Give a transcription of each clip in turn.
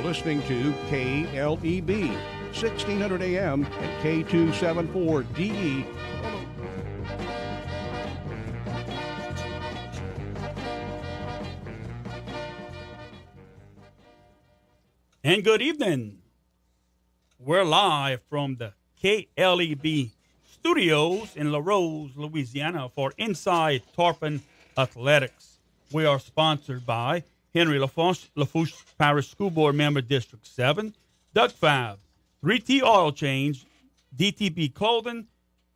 listening to KLEB, 1600 AM and K274DE. And good evening. We're live from the KLEB studios in La Rose, Louisiana for Inside Tarpon Athletics. We are sponsored by Henry Lafourche Parish School Board Member District 7, Doug Fab, 3T Oil Change, DTB Clothing,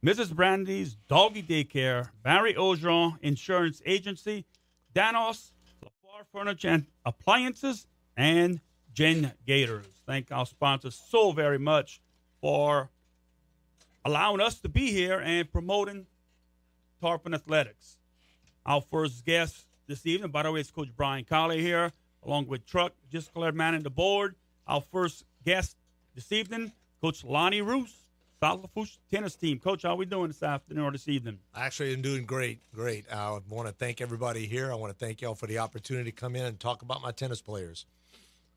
Mrs. Brandy's Doggy Daycare, Barry Ogeron Insurance Agency, Danos, LaFar Furniture and Appliances, and Jen Gators. Thank our sponsors so very much for allowing us to be here and promoting Tarpon Athletics. Our first guest this evening, by the way, is Coach Brian Callais here, along with Truck, just cleared manning the board. Our first guest this evening, Coach Lonny Rousse, South Lafourche tennis team. Coach, how are we doing this afternoon or this evening? Actually, I'm doing great. I want to thank everybody here. I want to thank y'all for the opportunity to come in and talk about my tennis players.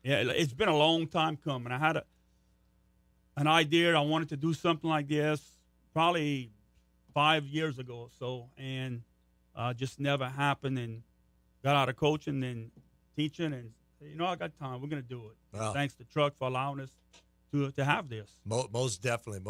Yeah, it's been a long time coming. I had an idea. I wanted to do something like this probably 5 years ago or so, and just never happened, and got out of coaching and teaching, and I got time. We're going to do it. Well, thanks to Truck for allowing us to have this. Most definitely.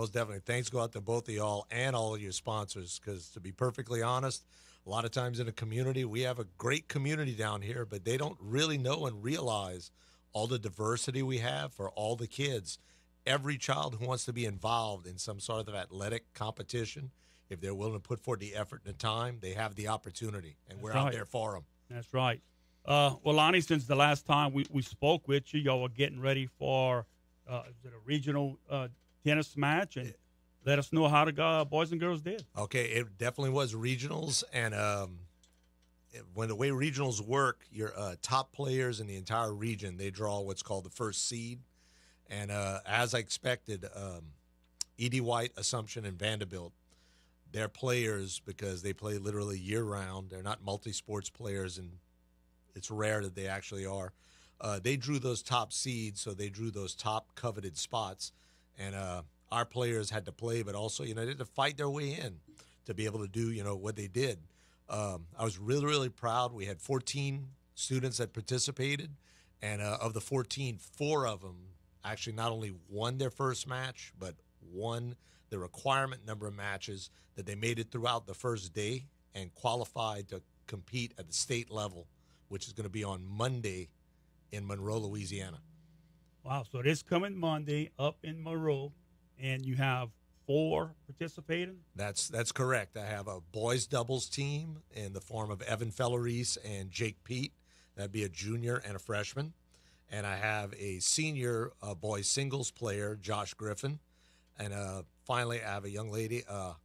Thanks go out to both of y'all and all of your sponsors, because to be perfectly honest, a lot of times in a community, we have a great community down here, but they don't really know and realize all the diversity we have for all the kids. Every child who wants to be involved in some sort of athletic competition, if they're willing to put forth the effort and the time, they have the opportunity, and we're out there for them. That's right. Well, Lonny, since the last time we spoke with you, y'all were getting ready for a regional tennis match, and let us know how the boys and girls did. Okay, it definitely was regionals, and when the way regionals work, your top players in the entire region, they draw what's called the first seed. And as I expected, E.D. White, Assumption, and Vanderbilt, they're players because they play literally year-round. They're not multi-sports players, and it's rare that they actually are. They drew those top seeds, so they drew those top coveted spots. And our players had to play, but also, they had to fight their way in to be able to do, what they did. I was really, really proud. We had 14 students that participated, and of the 14, 4 of them actually not only won their first match, but won the requirement number of matches that they made it throughout the first day and qualified to compete at the state level, which is going to be on Monday in Monroe, Louisiana. Wow, so this coming Monday up in Monroe, and you have 4 participating? That's correct. I have a boys doubles team in the form of Evan Fellerise and Jake Pete. That'd be a junior and a freshman. And I have a senior boys singles player, Josh Griffin. And finally, I have a young lady,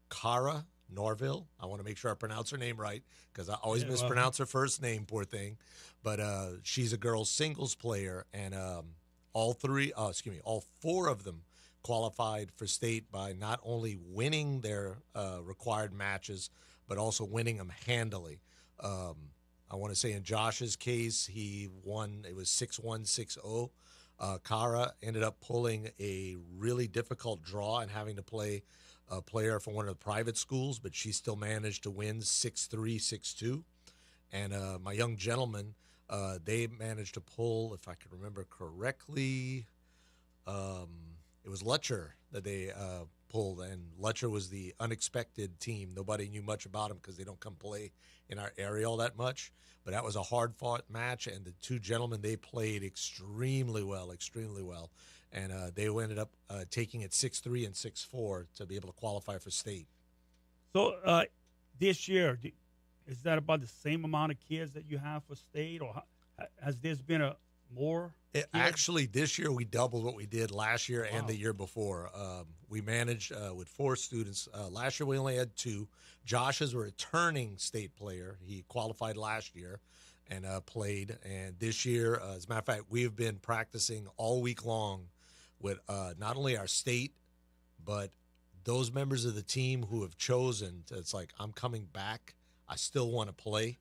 Cara Norville. I want to make sure I pronounce her name right, because I always mispronounce her first name, poor thing. But she's a girls singles player, and all 4 of them qualified for state by not only winning their required matches, but also winning them handily. I want to say in Josh's case, he won. It was 6-1, 6-0. Cara ended up pulling a really difficult draw and having to play a player from one of the private schools, but she still managed to win 6-3, 6-2. And my young gentleman, they managed to pull, if I can remember correctly, it was Letcher that they pulled, and Letcher was the unexpected team. Nobody knew much about them because they don't come play in our area all that much. But that was a hard-fought match, and the 2 gentlemen, they played extremely well. And they ended up taking it 6-3 and 6-4 to be able to qualify for state. So this year, is that about the same amount of kids that you have for state, or has this been a more? Actually, this year we doubled what we did last year and the year before. We managed with 4 students. Last year we only had 2. Josh is a returning state player. He qualified last year and played. And this year, as a matter of fact, we have been practicing all week long with not only our state, but those members of the team who have chosen to, it's like, I'm coming back. I still want to play.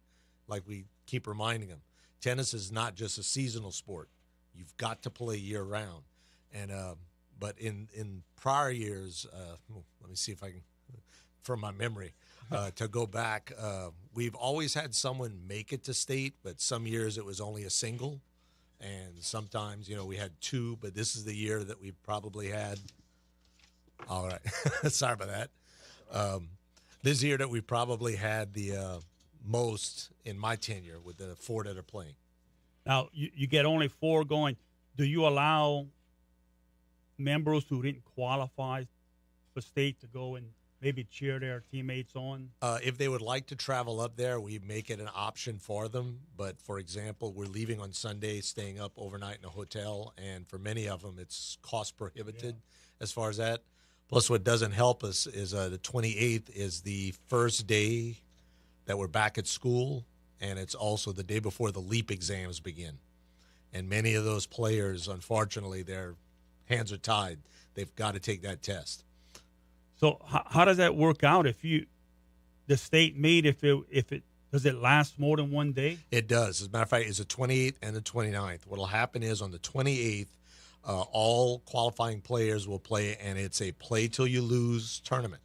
Like we keep reminding them, tennis is not just a seasonal sport. You've got to play year round. And but in prior years, let me see if I can, from my memory, to go back, we've always had someone make it to state, but some years it was only a single. And sometimes, we had two, but this is the year that we probably had. All right. Sorry about that. This year that we probably had the most in my tenure with the 4 that are playing. Now, you get only 4 going. Do you allow members who didn't qualify for state to go and maybe cheer their teammates on? If they would like to travel up there, we make it an option for them. But, for example, we're leaving on Sunday, staying up overnight in a hotel, and for many of them it's cost prohibited as far as that. Plus, what doesn't help us is the 28th is the first day that we're back at school, and it's also the day before the LEAP exams begin. And many of those players, unfortunately, their hands are tied. They've got to take that test. So how does that work out? If the state meet, if it does it last more than one day? It does. As a matter of fact, it's the 28th and the 29th. What will happen is on the 28th, all qualifying players will play, and it's a play till you lose tournament.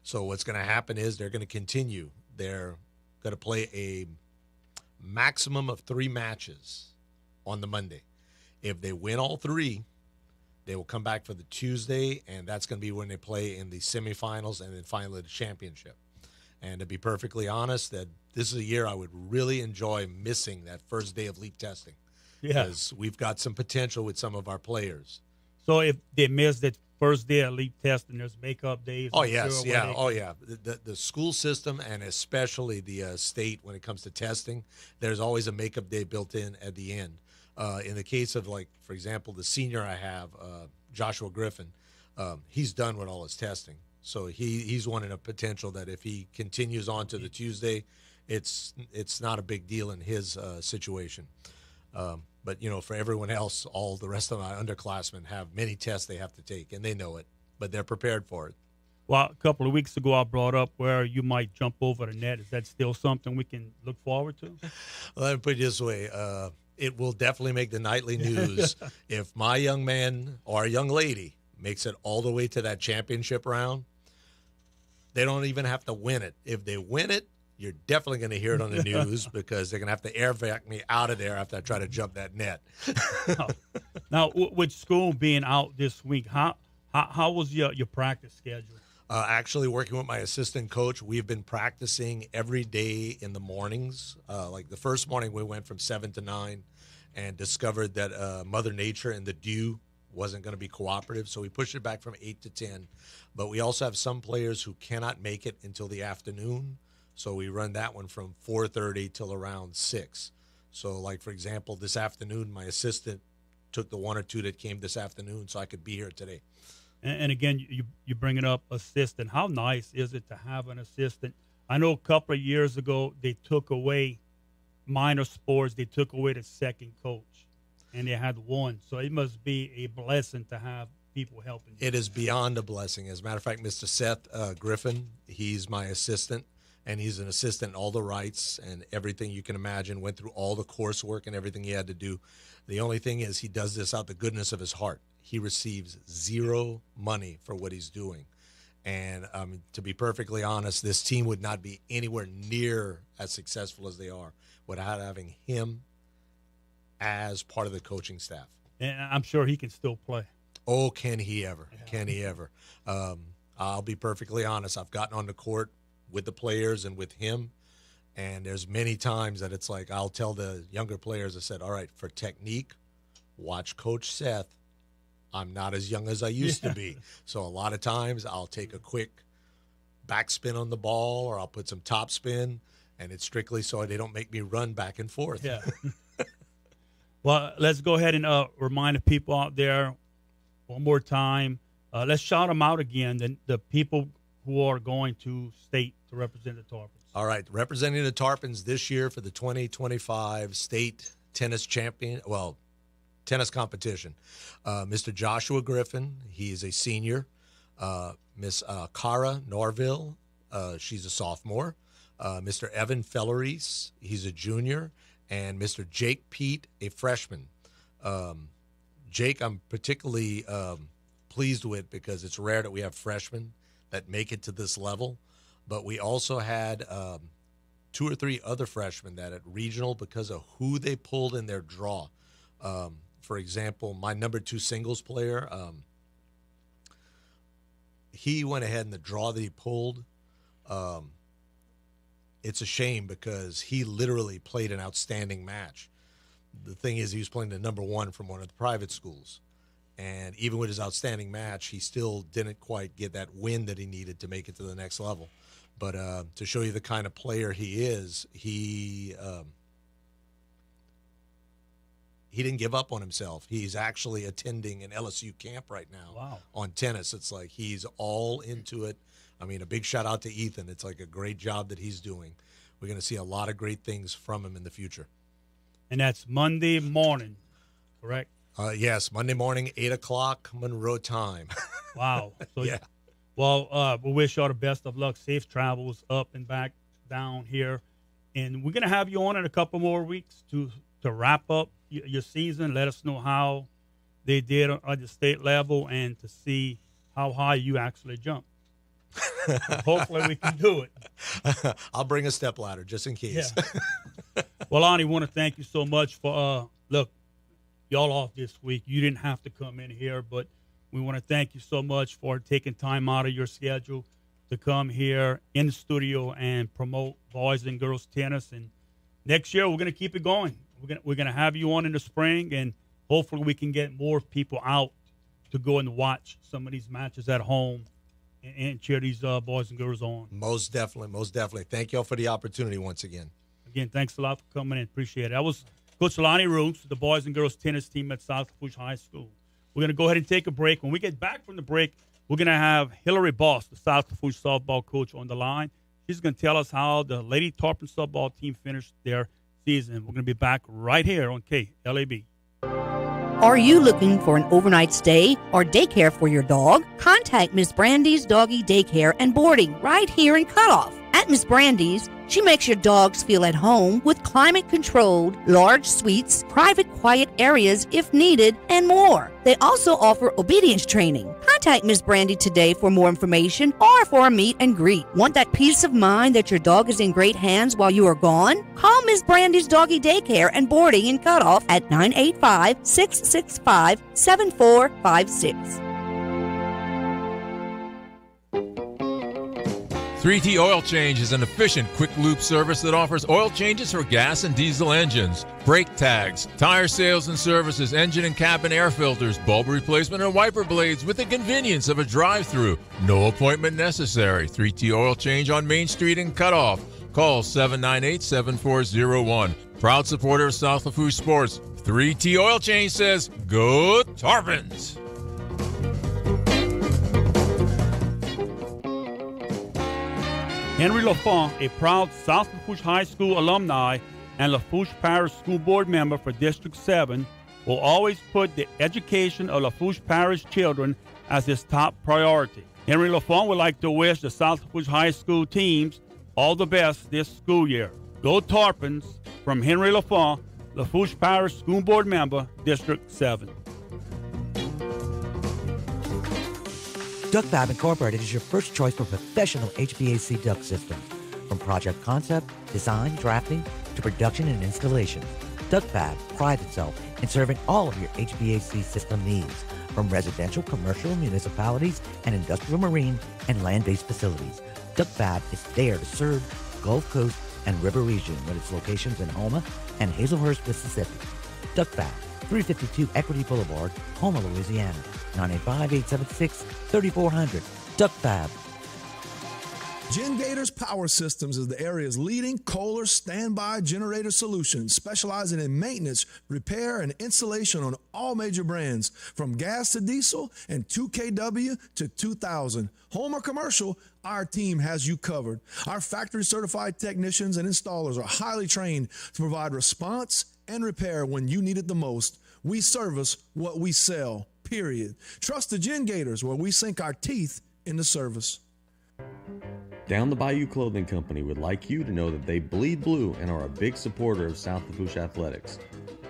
So what's going to happen is they're going to continue. They're going to play a maximum of 3 matches on the Monday. If they win all 3, they will come back for the Tuesday, and that's going to be when they play in the semifinals and then finally the championship. And to be perfectly honest, that this is a year I would really enjoy missing that first day of LEAP testing. Because we've got some potential with some of our players. So if they miss that first day of LEAP testing, there's makeup days. Oh, yes, yeah, oh, yeah. The school system and especially the state when it comes to testing, there's always a makeup day built in at the end. In the case of, like, for example, the senior I have, Joshua Griffin, he's done with all his testing. So he's one in a potential that if he continues on to the Tuesday, it's not a big deal in his situation. But, for everyone else, all the rest of my underclassmen have many tests they have to take, and they know it, but they're prepared for it. Well, a couple of weeks ago, I brought up where you might jump over the net. Is that still something we can look forward to? Well, let me put it this way. It will definitely make the nightly news if my young man or young lady makes it all the way to that championship round. They don't even have to win it. If they win it, you're definitely going to hear it on the news because they're going to have to air vac me out of there after I try to jump that net. Now, with school being out this week, how was your practice schedule? Actually, working with my assistant coach, we've been practicing every day in the mornings. Like the first morning, we went from 7 to 9 and discovered that Mother Nature and the dew wasn't going to be cooperative, so we pushed it back from 8 to 10. But we also have some players who cannot make it until the afternoon. So we run that one from 4:30 till around 6. So, like, for example, this afternoon, my assistant took the 1 or 2 that came this afternoon so I could be here today. And again, you bring it up, assistant. How nice is it to have an assistant? I know a couple of years ago they took away minor sports. They took away the second coach, and they had one. So it must be a blessing to have people helping you. It is beyond a blessing. As a matter of fact, Mr. Seth Griffin, he's my assistant. And he's an assistant in all the rights and everything you can imagine, went through all the coursework and everything he had to do. The only thing is he does this out the goodness of his heart. He receives 0 money for what he's doing. And to be perfectly honest, this team would not be anywhere near as successful as they are without having him as part of the coaching staff. And I'm sure he can still play. Oh, can he ever? Yeah. Can he ever? I'll be perfectly honest. I've gotten on the court with the players and with him, and there's many times that it's like I'll tell the younger players, I said, all right, for technique, watch Coach Seth. I'm not as young as I used to be. So a lot of times I'll take a quick backspin on the ball or I'll put some top spin, and it's strictly so they don't make me run back and forth. Yeah. Well, let's go ahead and remind the people out there one more time. Let's shout them out again, the people who are going to state to represent the Tarpons. All right, representing the Tarpons this year for the 2025 state tennis competition. Mr. Joshua Griffin, he is a senior. Miss Cara Norville, she's a sophomore. Mr. Evan Felleries, he's a junior. And Mr. Jake Pete, a freshman. Jake, I'm particularly pleased with because it's rare that we have freshmen that make it to this level. But we also had 2 or 3 other freshmen that at regional, because of who they pulled in their draw. For example, my number 2 singles player, he went ahead in the draw that he pulled. It's a shame because he literally played an outstanding match. The thing is, he was playing the number 1 from one of the private schools. And even with his outstanding match, he still didn't quite get that win that he needed to make it to the next level. But to show you the kind of player he is, he didn't give up on himself. He's actually attending an LSU camp right now on tennis. It's like he's all into it. I mean, a big shout out to Ethan. It's like a great job that he's doing. We're going to see a lot of great things from him in the future. And that's Monday morning, correct? Yes, Monday morning, 8 o'clock Monroe time. Wow. So yeah. Well, we wish y'all the best of luck, safe travels up and back down here. And we're going to have you on in a couple more weeks to wrap up your season. Let us know how they did at the state level and to see how high you actually jump. Hopefully we can do it. I'll bring a stepladder just in case. Yeah. Well, Lonny, want to thank you so much for, look, y'all off this week. You didn't have to come in here, but we want to thank you so much for taking time out of your schedule to come here in the studio and promote boys and girls tennis. And next year, we're going to keep it going. We're going to have you on in the spring, and hopefully we can get more people out to go and watch some of these matches at home and cheer these boys and girls on. Most definitely, most definitely. Thank you all for the opportunity once again. Again, thanks a lot for coming in. Appreciate it. That was Coach Lonny Rousse, the boys and girls tennis team at South Lafourche High School. We're going to go ahead and take a break. When we get back from the break, we're going to have Hillary Boss, the South Lafourche softball coach, on the line. She's going to tell us how the Lady Tarpon softball team finished their season. We're going to be back right here on KLAB. Are you looking for an overnight stay or daycare for your dog? Contact Miss Brandy's Doggy Daycare and Boarding right here in Cutoff. At Miss Brandy's, she makes your dogs feel at home with climate-controlled, large suites, private quiet areas if needed, and more. They also offer obedience training. Contact Miss Brandy today for more information or for a meet and greet. Want that peace of mind that your dog is in great hands while you are gone? Call Miss Brandy's Doggy Daycare and Boarding in Cutoff at 985-665-7456. 3T Oil Change is an efficient, quick loop service that offers oil changes for gas and diesel engines, brake tags, tire sales and services, engine and cabin air filters, bulb replacement, and wiper blades with the convenience of a drive-through. No appointment necessary. 3T Oil Change on Main Street in Cutoff. Call 798-7401. Proud supporter of South Lafourche sports. 3T Oil Change says, go Tarpons! Henry Lafont, a proud South Lafourche High School alumni and Lafourche Parish School Board member for District 7, will always put the education of Lafourche Parish children as his top priority. Henry Lafont would like to wish the South Lafourche High School teams all the best this school year. Go Tarpons from Henry Lafont, Lafourche Parish School Board member, District 7. Duct Fab Incorporated is your first choice for professional HVAC duct systems. From project concept, design, drafting, to production and installation, Duct Fab prides itself in serving all of your HVAC system needs, from residential, commercial, municipalities, and industrial, marine, and land-based facilities. Duct Fab is there to serve Gulf Coast and River region with its locations in Houma and Hazelhurst, Mississippi. Duct Fab, 352 Equity Boulevard, Houma, Louisiana. 985-876-3400. Duct Fab. Gen Gators Power Systems is the area's leading Kohler standby generator solution, specializing in maintenance, repair, and installation on all major brands, from gas to diesel and 2kW to 2000. Home or commercial, our team has you covered. Our factory-certified technicians and installers are highly trained to provide response and repair when you need it the most. We service what we sell, period. Trust the Gen Gators, where we sink our teeth into service. Down the Bayou Clothing Company would like you to know that they bleed blue and are a big supporter of South Lafourche athletics.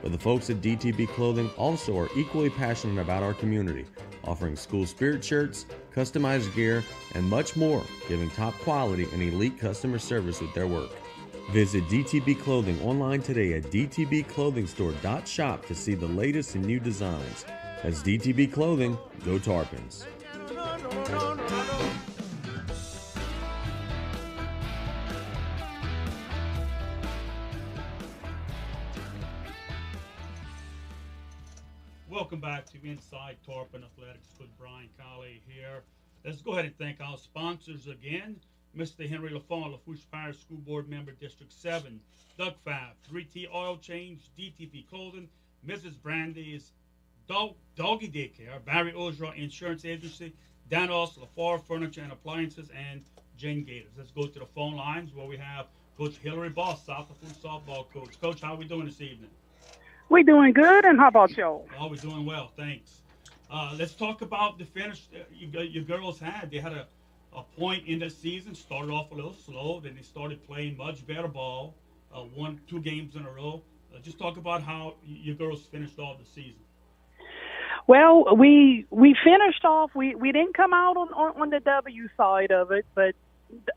But the folks at DTB Clothing also are equally passionate about our community, offering school spirit shirts, customized gear, and much more, giving top quality and elite customer service with their work. Visit DTB Clothing online today at dtbclothingstore.shop to see the latest and new designs. That's DTB Clothing, go Tarpons. Welcome back to Inside Tarpon Athletics with Brian Callais here. Let's go ahead and thank our sponsors again. Mr. Henry Lafont, Lafourche Parish School Board Member, District 7. Doug Fab, 3T Oil Change, DTP Clothing, Mrs. Brandy's Doggy Daycare, Barry Ojra Insurance Agency, Danos, LaFar Furniture and Appliances, and Jen Gators. Let's go to the phone lines where we have Coach Hillary Boss, South Lafourche softball coach. Coach, how are we doing this evening? We doing good, and how about y'all? Oh, we're doing well, thanks. Let's talk about the finish your girls had. They had a point in the season, started off a little slow, then they started playing much better ball, won 2 games in a row. Just talk about how your girls finished off the season. Well, we finished off. We didn't come out on the W side of it, but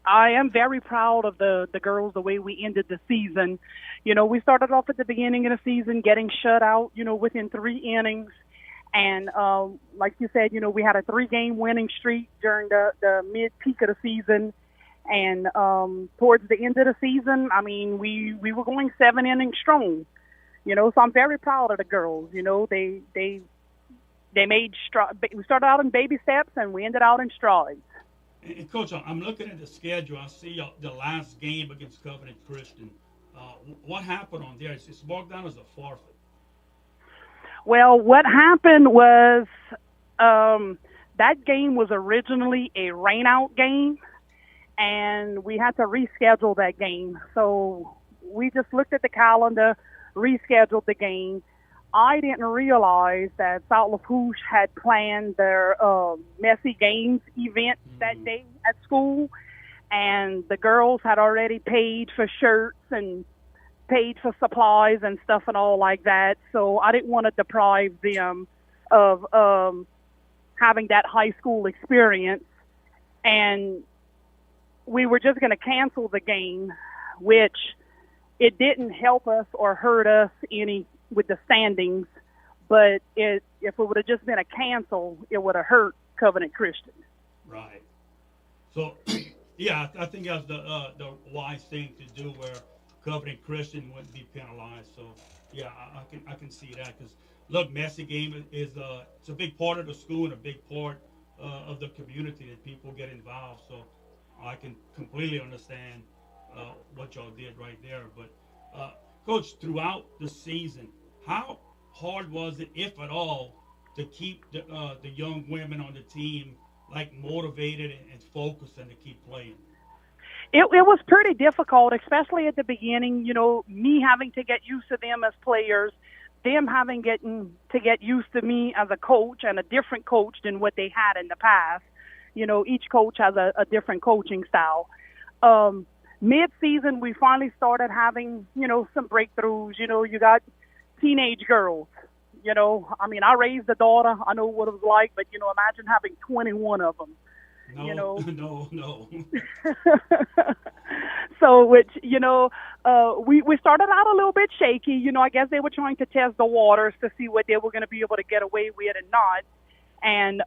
I am very proud of the girls, the way we ended the season. You know, we started off at the beginning of the season getting shut out, you know, within 3 innings. And like you said, you know, we had a 3-game winning streak during the mid-peak of the season. And towards the end of the season, I mean, we were going 7 innings strong. You know, so I'm very proud of the girls. You know, they made we started out in baby steps, and we ended out in strides. And Coach, I'm looking at the schedule. I see the last game against Covenant Christian. What happened on there? It's marked down as a forfeit. Well, what happened was that game was originally a rainout game, and we had to reschedule that game. So we just looked at the calendar, rescheduled the game. I didn't realize that South Lafourche had planned their Messy Games event that day at school, and the girls had already paid for shirts and paid for supplies and stuff and all like that. So I didn't want to deprive them of having that high school experience, and we were just going to cancel the game, which it didn't help us or hurt us any with the standings, but if it would have just been a cancel, it would have hurt Covenant Christian. Right. So, yeah, I think that's the wise thing to do, where Covenant Christian wouldn't be penalized. So, yeah, I can see that, because look, Messy Game is it's a big part of the school and a big part of the community that people get involved. So I can completely understand what y'all did right there. But Coach, throughout the season, how hard was it, if at all, to keep the young women on the team like motivated and focused and to keep playing? It was pretty difficult, especially at the beginning. You know, me having to get used to them as players, them having to get used to me as a coach, and a different coach than what they had in the past. You know, each coach has a different coaching style. Mid-season, we finally started having, you know, some breakthroughs. You know, you got teenage girls. You know, I mean, I raised a daughter. I know what it was like, but, you know, imagine having 21 of them. No, you know? No. So, which, you know, we started out a little bit shaky. You know, I guess they were trying to test the waters to see what they were going to be able to get away with and not. And,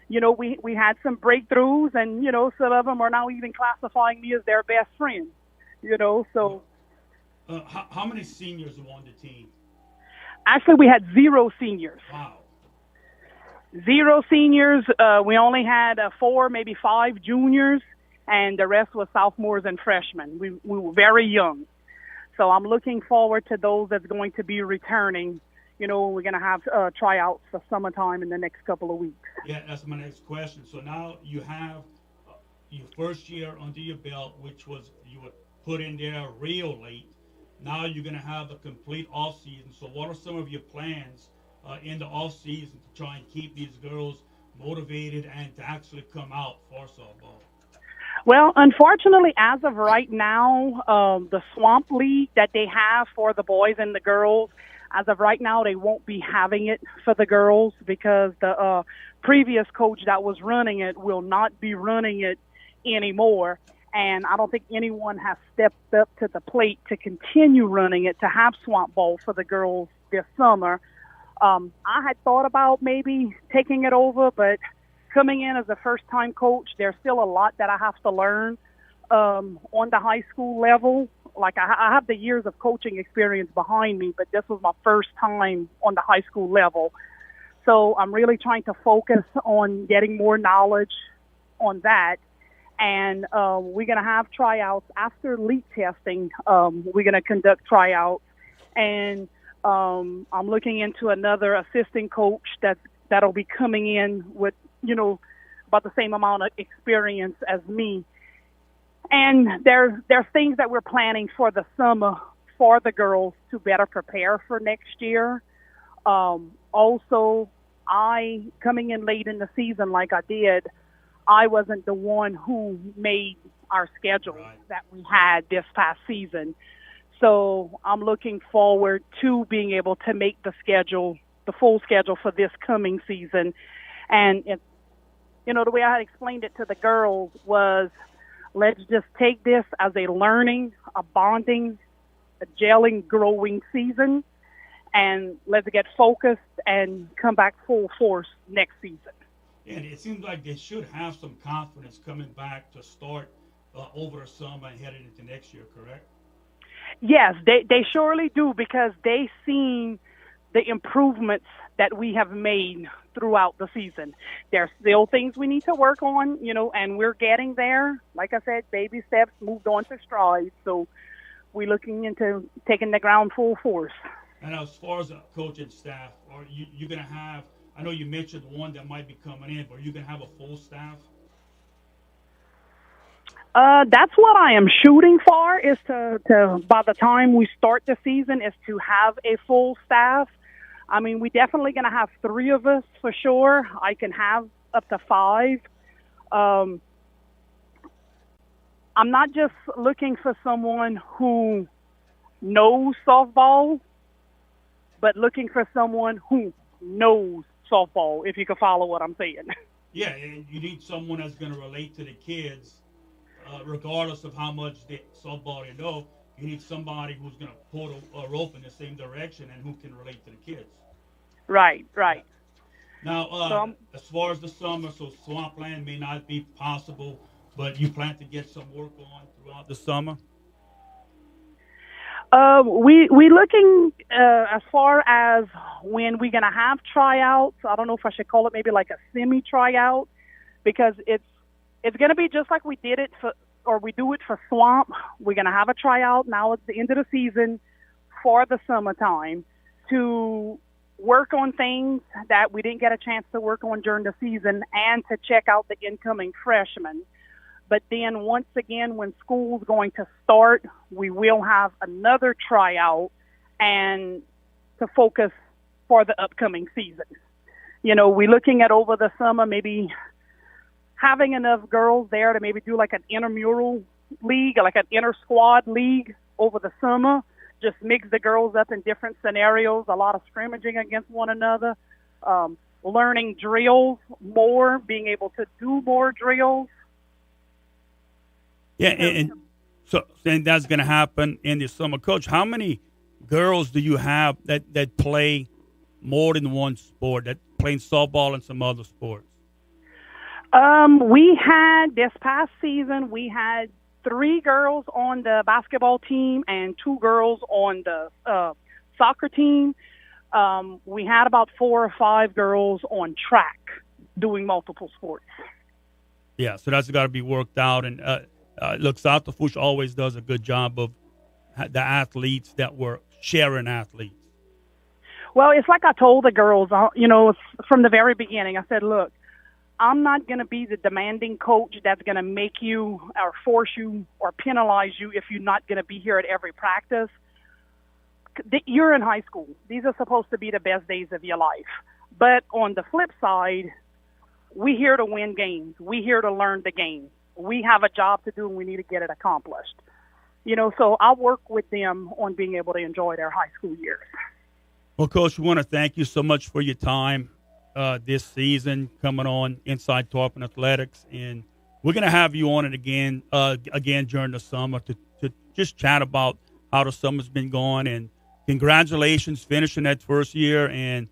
you know, we had some breakthroughs, and, you know, some of them are now even classifying me as their best friend, you know, so. How many seniors were on the team? Actually, we had 0 seniors. Wow. 0 seniors. We only had 4, maybe 5 juniors, and the rest was sophomores and freshmen. We were very young. So I'm looking forward to those that's going to be returning. You know, we're going to have tryouts for summertime in the next couple of weeks. Yeah, that's my next question. So now you have your first year under your belt, which was you were put in there real late. Now you're going to have a complete off season. So what are some of your plans in the off season to try and keep these girls motivated and to actually come out for softball? Well, unfortunately, as of right now, the Swamp League that they have for the boys and the girls, As of right now, they won't be having it for the girls because the previous coach that was running it will not be running it anymore. And I don't think anyone has stepped up to the plate to continue running it, to have swamp ball for the girls this summer. I had thought about maybe taking it over, but coming in as a first-time coach, there's still a lot that I have to learn on the high school level. Like I have the years of coaching experience behind me, but this was my first time on the high school level. So I'm really trying to focus on getting more knowledge on that. And we're going to have tryouts after league testing. We're going to conduct tryouts. And I'm looking into another assistant coach that'll be coming in with, about the same amount of experience as me. And there's things that we're planning for the summer for the girls to better prepare for next year. Also, coming in late in the season like I did, I wasn't the one who made our schedule that we had this past season. So I'm looking forward to being able to make the full schedule for this coming season. And, the way I had explained it to the girls was, let's just take this as a learning, a bonding, a gelling, growing season, and let's get focused and come back full force next season. And it seems like they should have some confidence coming back to start over the summer and headed into next year, correct? Yes, they surely do, because they've seen the improvements that we have made throughout the season. There's still things we need to work on, and we're getting there. Like I said, baby steps, moved on to strides. So we're looking into taking the ground full force. And as far as the coaching staff, are you going to have, I know you mentioned one that might be coming in, but are you going to have a full staff? That's what I am shooting for, is to by the time we start the season, is to have a full staff. I mean, we're definitely going to have 3 of us for sure. I can have up to 5. I'm not just looking for someone who knows softball, but looking for someone who knows softball, if you can follow what I'm saying. Yeah, and you need someone that's going to relate to the kids, regardless of how much softball they know. You need somebody who's going to pull a rope in the same direction and who can relate to the kids. Right. Now, as far as the summer, so swampland may not be possible, but you plan to get some work on throughout the summer? We looking as far as when we're gonna have tryouts. I don't know if I should call it maybe like a semi tryout, because it's gonna be just like we did it we do it for swamp. We're gonna have a tryout now at the end of the season for the summertime to work on things that we didn't get a chance to work on during the season, and to check out the incoming freshmen. But then once again, when school's going to start, we will have another tryout and to focus for the upcoming season. We're looking at over the summer maybe having enough girls there to maybe do like an intramural league, like an inter-squad league over the summer. Just mix the girls up in different scenarios, a lot of scrimmaging against one another, learning drills more, being able to do more drills. Yeah, and that's going to happen in the summer. Coach, how many girls do you have that play more than one sport, that playing softball and some other sports? We had, this past season, we had 3 girls on the basketball team and 2 girls on the soccer team. We had about 4 or 5 girls on track doing multiple sports. Yeah, so that's got to be worked out. And look, South Lafourche always does a good job of the athletes that were sharing athletes. Well, it's like I told the girls, from the very beginning. I said, look, I'm not going to be the demanding coach that's going to make you or force you or penalize you if you're not going to be here at every practice. You're in high school. These are supposed to be the best days of your life. But on the flip side, we're here to win games. We're here to learn the game. We have a job to do, and we need to get it accomplished. So I work with them on being able to enjoy their high school years. Well, Coach, we want to thank you so much for your time this season coming on Inside Tarpon Athletics. And we're going to have you on it again during the summer to just chat about how the summer's been going. And congratulations finishing that first year. And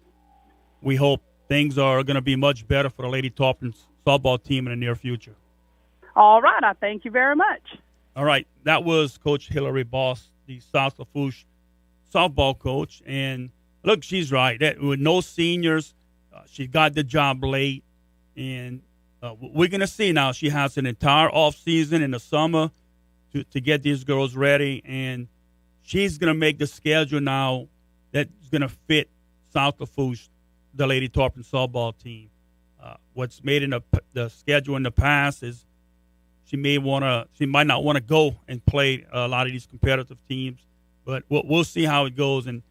we hope things are going to be much better for the Lady Tarpon softball team in the near future. All right. I thank you very much. All right. That was Coach Hillary Boss, the South Lafourche softball coach. And look, she's right. With no seniors, she got the job late. And we're going to see now. She has an entire off season in the summer to get these girls ready. And she's going to make the schedule now that's going to fit South Lafourche, the Lady Tarpon softball team. What's made in the schedule in the past is she might not want to go and play a lot of these competitive teams, but we'll see how it goes. And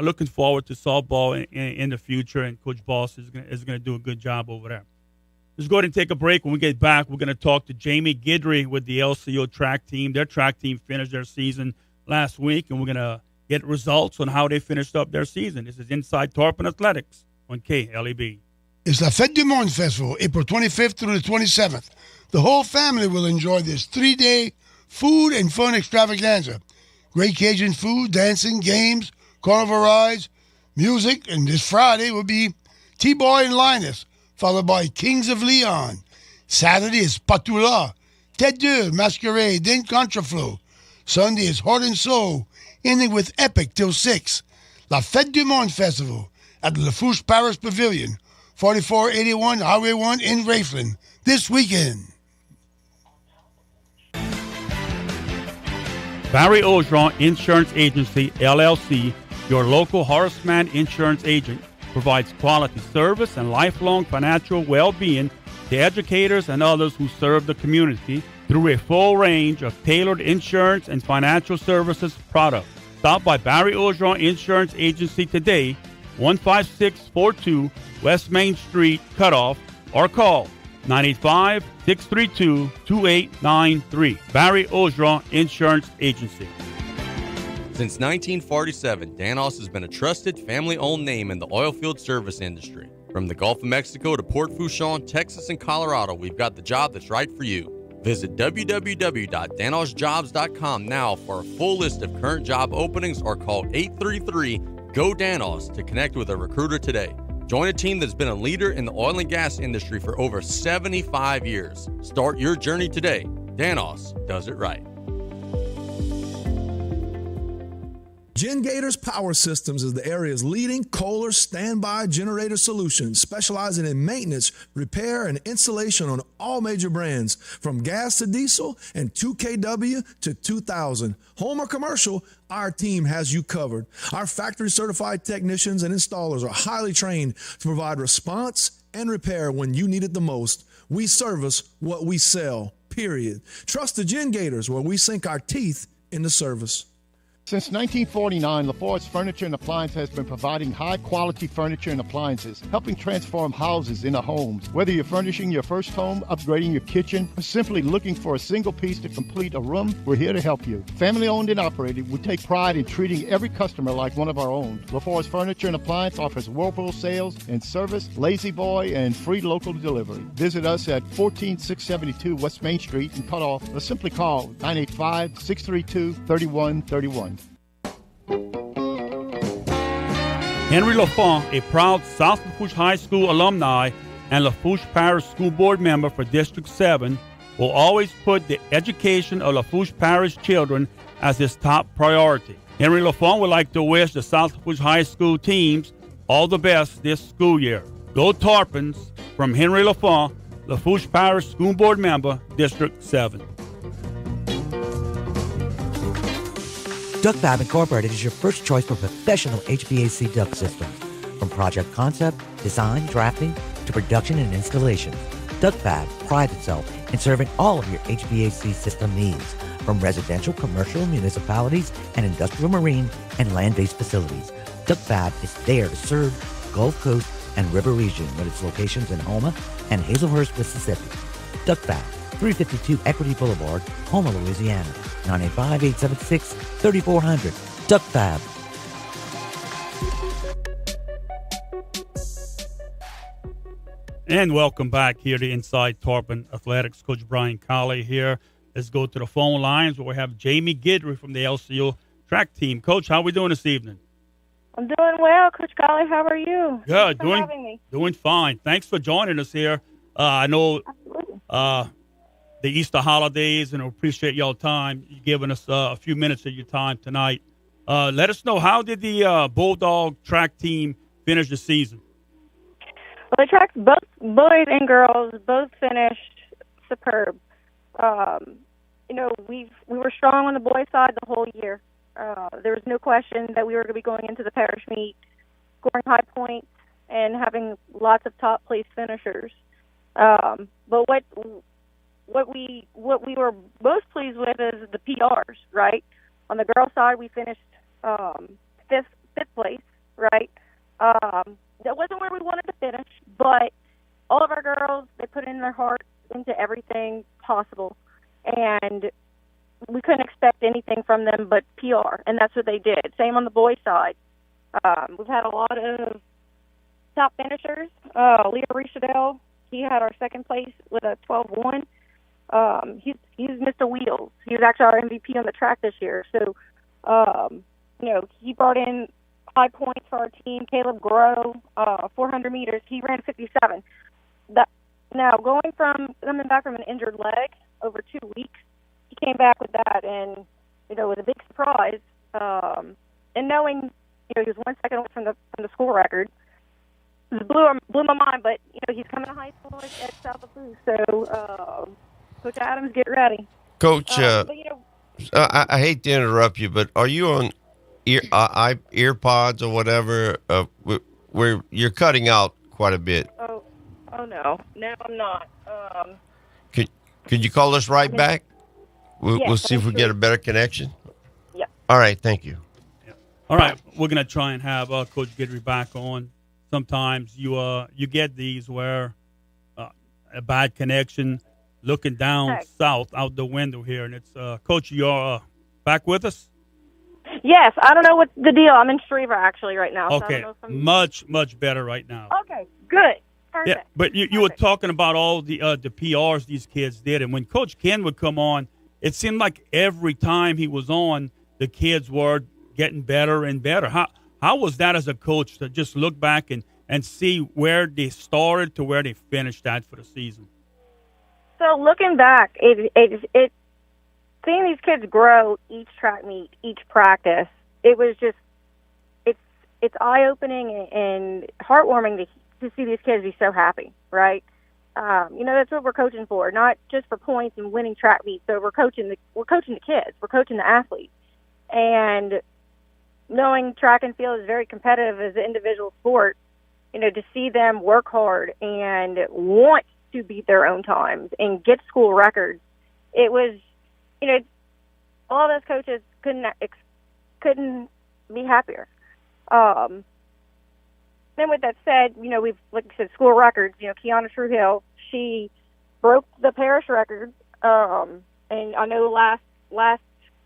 looking forward to softball in the future. And Coach Boss is going to do a good job over there. Let's go ahead and take a break. When we get back, we're going to talk to Jamie Guidry with the LCO track team. Their track team finished their season last week, and we're going to get results on how they finished up their season. This is Inside Tarpon Athletics on KLEB. It's the Fête du Monde Festival, April 25th through the 27th. The whole family will enjoy this 3-day food and fun extravaganza. Great Cajun food, dancing, games, carnival rides, music, and this Friday will be T-Boy and Linus, followed by Kings of Leon. Saturday is Patula, Tête Deux, Masquerade, then Contraflow. Sunday is Heart and Soul, ending with Epic till 6. La Fête du Monde Festival at the Lafourche Parish Pavilion, 4481 Highway 1 in Raeflin, this weekend. Barry Ogeron Insurance Agency, LLC, your local Horseman insurance agent, provides quality service and lifelong financial well-being to educators and others who serve the community through a full range of tailored insurance and financial services products. Stop by Barry Ogeron Insurance Agency today, 15642 West Main Street, Cutoff, or call 985-632-2893. Barry Ogeron Insurance Agency. Since 1947, Danos has been a trusted, family-owned name in the oilfield service industry. From the Gulf of Mexico to Port Fourchon, Texas, and Colorado, we've got the job that's right for you. Visit www.danosjobs.com now for a full list of current job openings or call 833-GO-DANOS to connect with a recruiter today. Join a team that's been a leader in the oil and gas industry for over 75 years. Start your journey today. Danos does it right. Gators Power Systems is the area's leading Kohler standby generator solution, specializing in maintenance, repair, and installation on all major brands, from gas to diesel and 2kW to 2000. Home or commercial, our team has you covered. Our factory-certified technicians and installers are highly trained to provide response and repair when you need it the most. We service what we sell, period. Trust the Gators, where we sink our teeth into service. Since 1949, Lafourche Furniture and Appliance has been providing high-quality furniture and appliances, helping transform houses into homes. Whether you're furnishing your first home, upgrading your kitchen, or simply looking for a single piece to complete a room, we're here to help you. Family-owned and operated, we take pride in treating every customer like one of our own. Lafourche Furniture and Appliance offers Whirlpool sales and service, Lazy Boy, and free local delivery. Visit us at 14672 West Main Street in Cutoff, or simply call 985-632-3131. Henry Lafont, a proud South Lafourche High School alumni and Lafourche Parish School Board member for District 7, will always put the education of Lafourche Parish children as his top priority. Henry Lafont would like to wish the South Lafourche High School teams all the best this school year. Go Tarpons, from Henry Lafont, Lafourche Parish School Board member, District 7. Duck Fab Incorporated is your first choice for professional HVAC duct systems. From project concept, design, drafting, to production and installation, Duck Fab prides itself in serving all of your HVAC system needs, from residential, commercial, municipalities, and industrial, marine, and land-based facilities. Duck Fab is there to serve Gulf Coast and River region with its locations in Houma and Hazelhurst, Mississippi. Duck Fab, 352 Equity Boulevard, Houma, Louisiana, 985-876-3400. Duck Fab. And welcome back here to Inside Tarpon Athletics. Coach Brian Callais here. Let's go to the phone lines where we have Jamie Guidry from the LCO track team. Coach, how are we doing this evening? I'm doing well, Coach Callais. How are you? Good. Thanks for having me. Doing fine. Thanks for joining us here. I know the Easter holidays, and I appreciate y'all time. You giving us a few minutes of your time tonight. Let us know, how did the Bulldog track team finish the season? Well, the tracks, both boys and girls, both finished superb. We were strong on the boys' side the whole year. There was no question that we were going to be going into the parish meet, scoring high points, and having lots of top place finishers. But what we were most pleased with is the PRs, right? On the girls' side, we finished fifth place, right? That wasn't where we wanted to finish, but all of our girls, they put in their heart into everything possible, and we couldn't expect anything from them but PR, and that's what they did. Same on the boys' side. We've had a lot of top finishers. Leo Richardell, he had our second place with a 12-1. He's Mr. Wheels. He was actually our MVP on the track this year. So, he brought in high points for our team. Caleb Grow, 400 meters, he ran 57. Now, coming back from an injured leg over 2 weeks, he came back with that, and with a big surprise. And knowing he was 1 second away from the school record, it blew my mind. But he's coming to high school at South of Rousse, so Coach Adams, get ready. Coach, I hate to interrupt you, but are you on ear pods or whatever? Where you're cutting out quite a bit. Oh no, I'm not. Could you call us right back? We'll see if we get a better connection. Yeah. All right. Thank you. Yeah. All right. We're gonna try and have Coach Guidry back on. Sometimes you get these where a bad connection, looking down south out the window here, and it's Coach. You're back with us? Yes. I don't know what's the deal. I'm in Shriver actually right now. Okay. So Much better right now. Okay. Good. Perfect. Yeah, but you were talking about all the PRs these kids did, and when Coach Ken would come on, it seemed like every time he was on, the kids were getting better and better. How was that as a coach to just look back and see where they started to where they finished at for the season? So looking back, it seeing these kids grow each track meet, each practice, it was just it's eye-opening and heartwarming to see these kids be so happy, right? That's what we're coaching for, not just for points and winning track meets. So we're coaching the kids, we're coaching the athletes, and knowing track and field is very competitive as an individual sport. To see them work hard and want to beat their own times and get school records, it was, all of us coaches couldn't be happier. Then with that said, we've, like I said, school records. Kiana Truehill, she broke the parish record. And I know last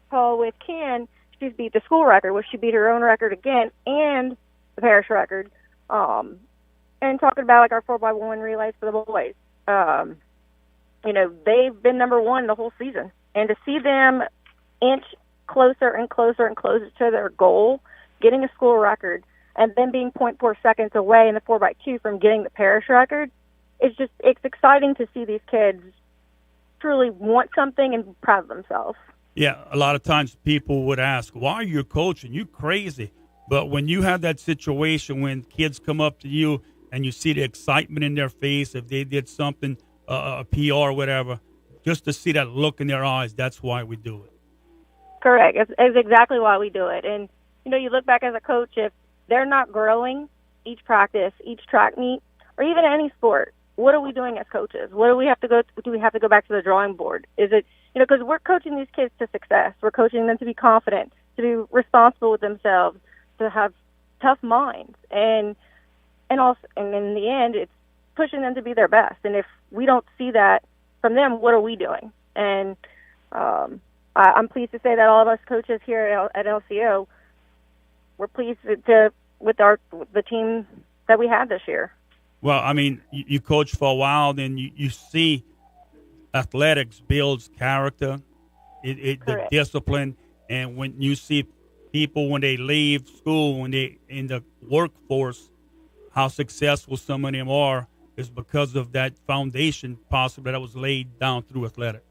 call with Ken, she beat the school record, which she beat her own record again and the parish record. And talking about like our 4x1 relays for the boys, they've been number one the whole season, and to see them inch closer and closer and closer to their goal, getting a school record, and then being 0.4 seconds away in the 4x2 from getting the parish record, it's exciting to see these kids truly want something and be proud of themselves. Yeah, a lot of times people would ask, why are you coaching? You crazy. But when you have that situation when kids come up to you and you see the excitement in their face, if they did something, a PR or whatever, just to see that look in their eyes, that's why we do it. Correct. It's exactly why we do it. And, you look back as a coach, if they're not growing each practice, each track meet, or even any sport, what are we doing as coaches? What do we have to go? Do we have to go back to the drawing board? Is it, because we're coaching these kids to success. We're coaching them to be confident, to be responsible with themselves, to have tough minds, and also, and in the end, it's pushing them to be their best. And if we don't see that from them, what are we doing? And I'm pleased to say that all of us coaches here at LCO, we're pleased with the team that we had this year. Well, I mean, you coach for a while, then you see athletics builds character, the discipline, and when you see people when they leave school, when they in the workforce, how successful some of them are is because of that foundation possibly that was laid down through athletics.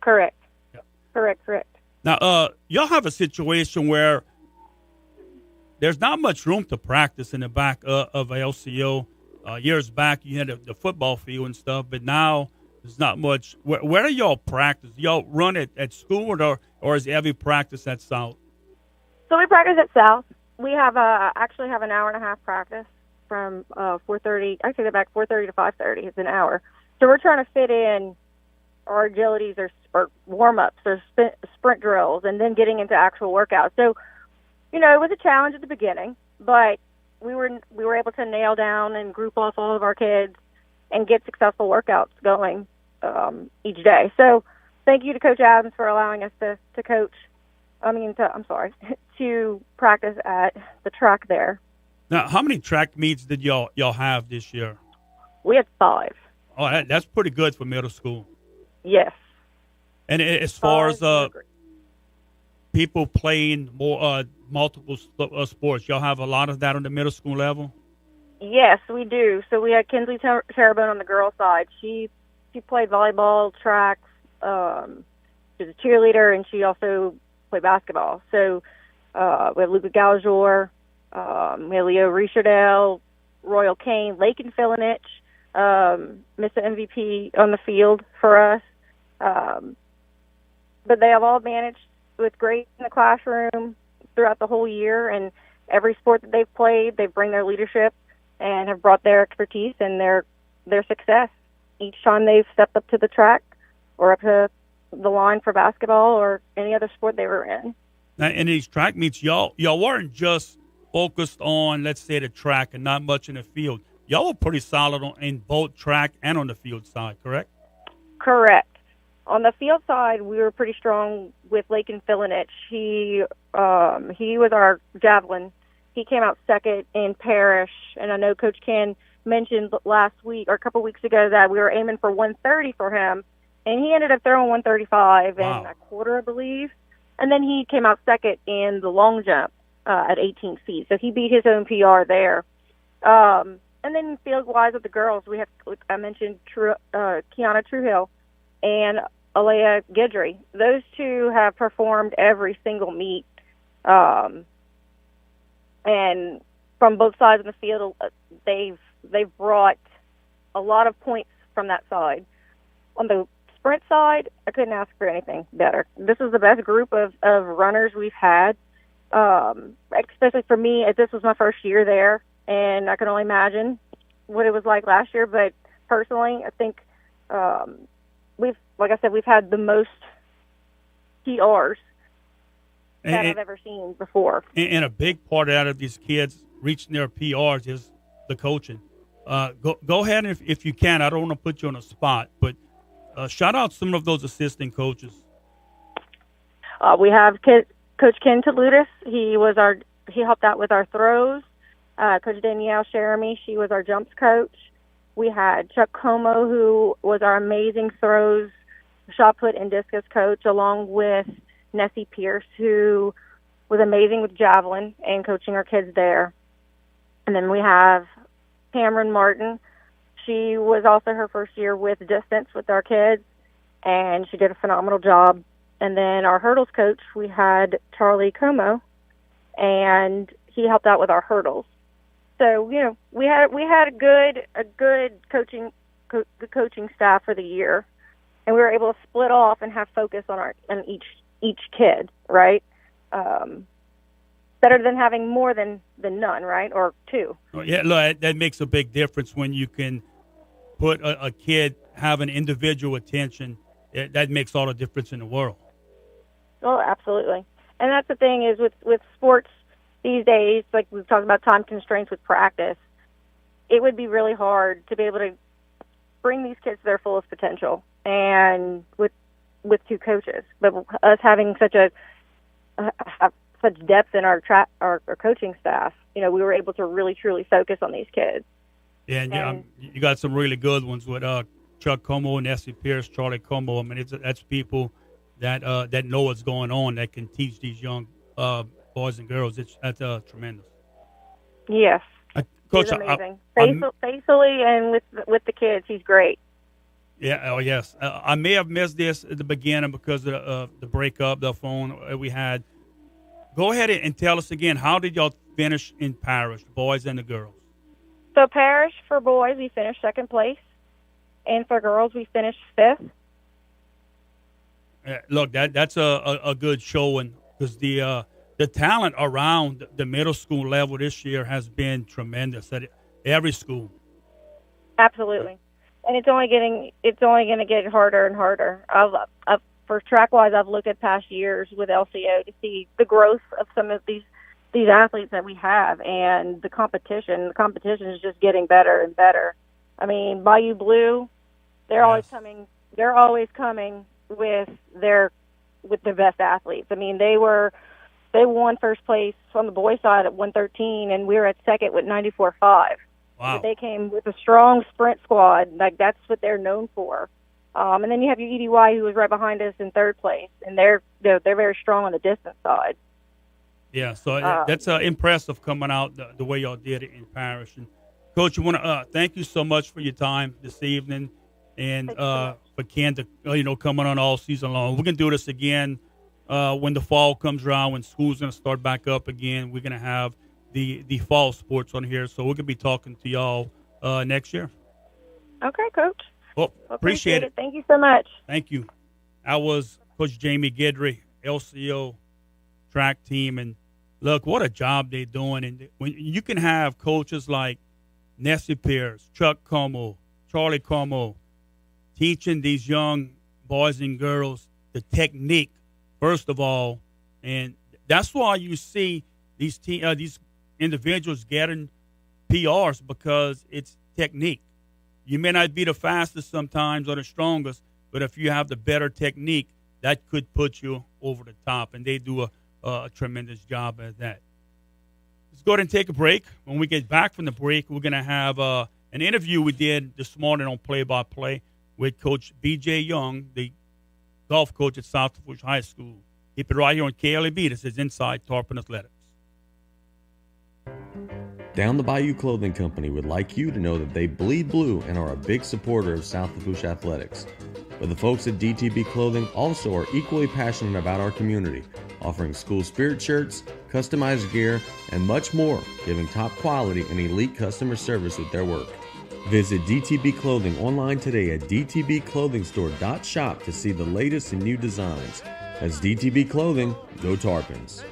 Correct. Yeah. Correct. Now, y'all have a situation where there's not much room to practice in the back of LCO. Years back, you had the football field and stuff, but now there's not much. Where do y'all practice? Do y'all run it at school, or is every practice at South? So we practice at South. We have actually have an hour and a half practice from 4:30. I take it back, 4:30 to 5:30. It's an hour. So we're trying to fit in our agilities or warm-ups or sprint drills, and then getting into actual workouts. So, it was a challenge at the beginning, but we were able to nail down and group off all of our kids and get successful workouts going each day. So thank you to Coach Adams for allowing us to coach. To practice at the track there. Now, how many track meets did y'all have this year? We had 5. Oh, that's pretty good for middle school. Yes. And as far as people playing more multiple sports, y'all have a lot of that on the middle school level? Yes, we do. So we had Kinsley Terrebonne on the girls' side. She played volleyball, track. She's a cheerleader, and she also played basketball. So we have Luca Galjor, we have Leo Richardale, Royal Kane, Lakin Filinich, Mr. MVP on the field for us. But they have all managed with great in the classroom throughout the whole year, and every sport that they've played, they bring their leadership and have brought their expertise and their success each time they've stepped up to the track or up to the line for basketball or any other sport they were in. Now, in these track meets, y'all weren't just focused on, let's say, the track and not much in the field. Y'all were pretty solid in both track and on the field side, correct? Correct. On the field side, we were pretty strong with Lakin Filinich. He was our javelin. He came out second in parish, and I know Coach Ken mentioned last week or a couple weeks ago that we were aiming for 130 for him, and he ended up throwing 135 and a quarter, I believe. And then he came out second in the long jump at 18 feet, so he beat his own PR there. And then field-wise with the girls, we have, I mentioned Kiana Truhill and Alea Guidry. Those two have performed every single meet. And from both sides of the field, they've brought a lot of points from that side. On the sprint side, I couldn't ask for anything better. This is the best group of runners we've had, especially for me, as this was my first year there, and I can only imagine what it was like last year. But personally, I think we've had the most PRs that I've ever seen before. And a big part out of these kids reaching their PRs is the coaching. Go ahead if you can. I don't want to put you on a spot, but shout out some of those assistant coaches. We have Coach Ken Touloudis. He helped out with our throws. Coach Danielle Sheremy, she was our jumps coach. We had Chuck Comeaux, who was our amazing throws, shot put, and discus coach, along with Nessie Pierce, who was amazing with javelin and coaching our kids there. And then we have Cameron Martin. She was also her first year with distance with our kids, and she did a phenomenal job. And then our hurdles coach, we had Charlie Comeaux, and he helped out with our hurdles. So, we had a good coaching staff for the year, and we were able to split off and have focus on each kid, right? Better than having more than none, right? Or two. Oh, yeah, look, that makes a big difference when you can put a kid having individual attention. That makes all the difference in the world. Oh, absolutely. And that's the thing is with sports these days, like we've talked about time constraints with practice, it would be really hard to be able to bring these kids to their fullest potential, and with two coaches. But us having such depth in our coaching staff, we were able to really truly focus on these kids. Yeah, and you got some really good ones with Chuck Comeaux, Nessie Pierce, Charlie Comeaux. I mean, that's people that know what's going on, that can teach these young boys and girls. That's tremendous. Yes. Coach, he's amazing. Facially and with the kids, he's great. Yeah. Oh, yes. I may have missed this at the beginning because of the breakup, the phone we had. Go ahead and tell us again, how did y'all finish in parish, the boys and the girls? So parish for boys, we finished second place, and for girls, we finished fifth. Look, that's a good showing, because the talent around the middle school level this year has been tremendous at every school. Absolutely, and it's only going to get harder and harder. For track wise, I've looked at past years with LCO to see the growth of some of these athletes that we have, and the competition. The competition is just getting better and better. I mean, Bayou Blue, they're always coming. They're always coming with the best athletes. I mean, they won first place on the boys side at 113, and we were at second with 94.5. Wow! But they came with a strong sprint squad. Like, that's what they're known for. And then you have your EDY, who was right behind us in third place, and they're very strong on the distance side. Yeah, so that's impressive coming out the way y'all did it in parish. And Coach, I want to thank you so much for your time this evening, and for Ken to coming on all season long. We're gonna do this again when the fall comes around, when school's gonna start back up again. We're gonna have the fall sports on here, so we're gonna be talking to y'all next year. Okay, Coach. Well, appreciate it. Thank you so much. Thank you. I was Coach Jamie Guidry, LCO track team, and look, what a job they're doing. And when you can have coaches like Nessie Pierce, Chuck Comeaux, Charlie Comeaux, teaching these young boys and girls the technique, first of all, and that's why you see these individuals getting PRs, because it's technique. You may not be the fastest sometimes or the strongest, but if you have the better technique, that could put you over the top, and they do a tremendous job at that. Let's go ahead and take a break. When we get back from the break, we're going to have an interview we did this morning on Play-by-Play with Coach B.J. Young, the golf coach at South Lafourche High School. Keep it right here on KLEB. This is Inside Tarpon Athletics. Down the Bayou Clothing Company would like you to know that they bleed blue and are a big supporter of South Lafourche athletics. But the folks at DTB Clothing also are equally passionate about our community, offering school spirit shirts, customized gear, and much more, giving top quality and elite customer service with their work. Visit DTB Clothing online today at dtbclothingstore.shop to see the latest and new designs. As DTB Clothing, go Tarpons.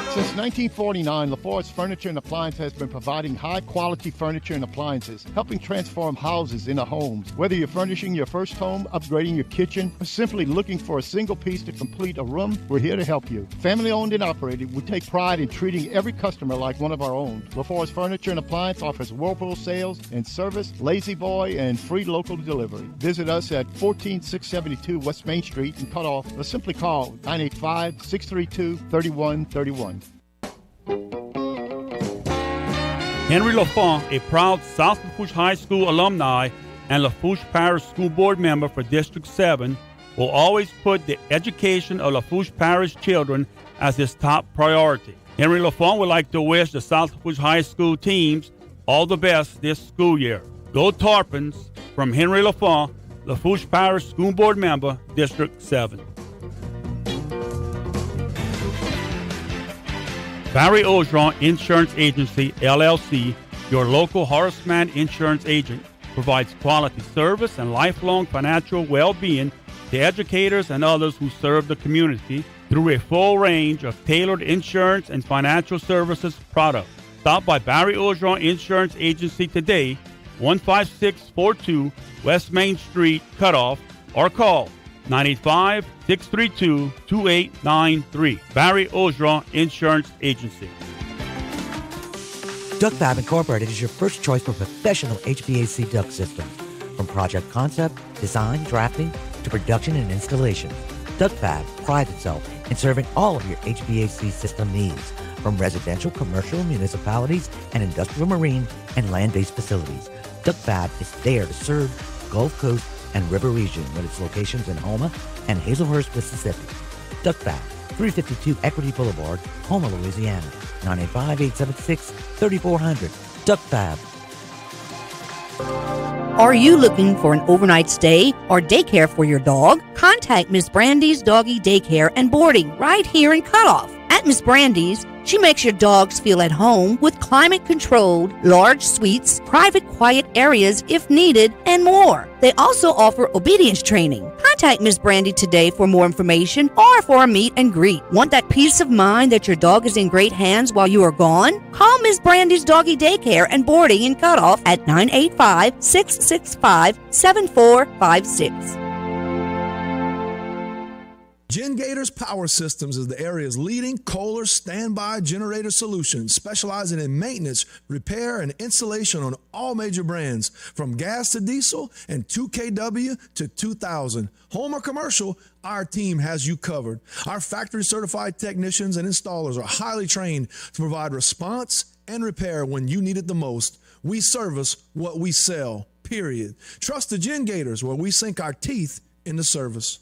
Since 1949, Lafourche Furniture and Appliance has been providing high-quality furniture and appliances, helping transform houses into homes. Whether you're furnishing your first home, upgrading your kitchen, or simply looking for a single piece to complete a room, we're here to help you. Family-owned and operated, we take pride in treating every customer like one of our own. Lafourche Furniture and Appliance offers whirlpool sales and service, lazy boy, and free local delivery. Visit us at 14672 West Main Street in Cutoff, or simply call 985-632-3131. Henry Lafont, a proud South Lafourche High School alumni and Lafourche Parish School Board member for District 7, will always put the education of Lafourche Parish children as his top priority. Henry Lafont would like to wish the South Lafourche High School teams all the best this school year. Go Tarpons, from Henry Lafont, Lafourche Parish School Board member, District 7. Barry Ogeron Insurance Agency, LLC, your local Horace Mann insurance agent, provides quality service and lifelong financial well-being to educators and others who serve the community through a full range of tailored insurance and financial services products. Stop by Barry Ogeron Insurance Agency today, 15642 West Main Street, Cutoff, or call 985-632-2893. Barry Ogeron Insurance Agency. Duck Fab Incorporated is your first choice for professional HVAC duct systems. From project concept, design, drafting, to production and installation. Duck Fab prides itself in serving all of your HVAC system needs. from residential, commercial, municipalities, and industrial, marine, and land-based facilities. Duck Fab is there to serve the Gulf Coast and River region with its locations in Houma and Hazelhurst, Mississippi. Duck Fab, 352 Equity Boulevard, Houma, Louisiana, 985-876-3400. Duck Fab. Are you looking for an overnight stay or daycare for your dog? Contact Miss Brandy's Doggy Daycare and Boarding right here in Cutoff. At Miss Brandy's, she makes your dogs feel at home with climate-controlled, large suites, private quiet areas if needed, and more. They also offer obedience training. Contact Miss Brandy today for more information or for a meet and greet. Want that peace of mind that your dog is in great hands while you are gone? Call Miss Brandy's Doggy Daycare and Boarding in Cutoff at 985-665-7456. Gators Power Systems is the area's leading Kohler standby generator solution, specializing in maintenance, repair, and installation on all major brands, from gas to diesel and 2kW to 2000. Home or commercial, our team has you covered. Our factory-certified technicians and installers are highly trained to provide response and repair when you need it the most. We service what we sell, period. Trust the Gators, where we sink our teeth into service.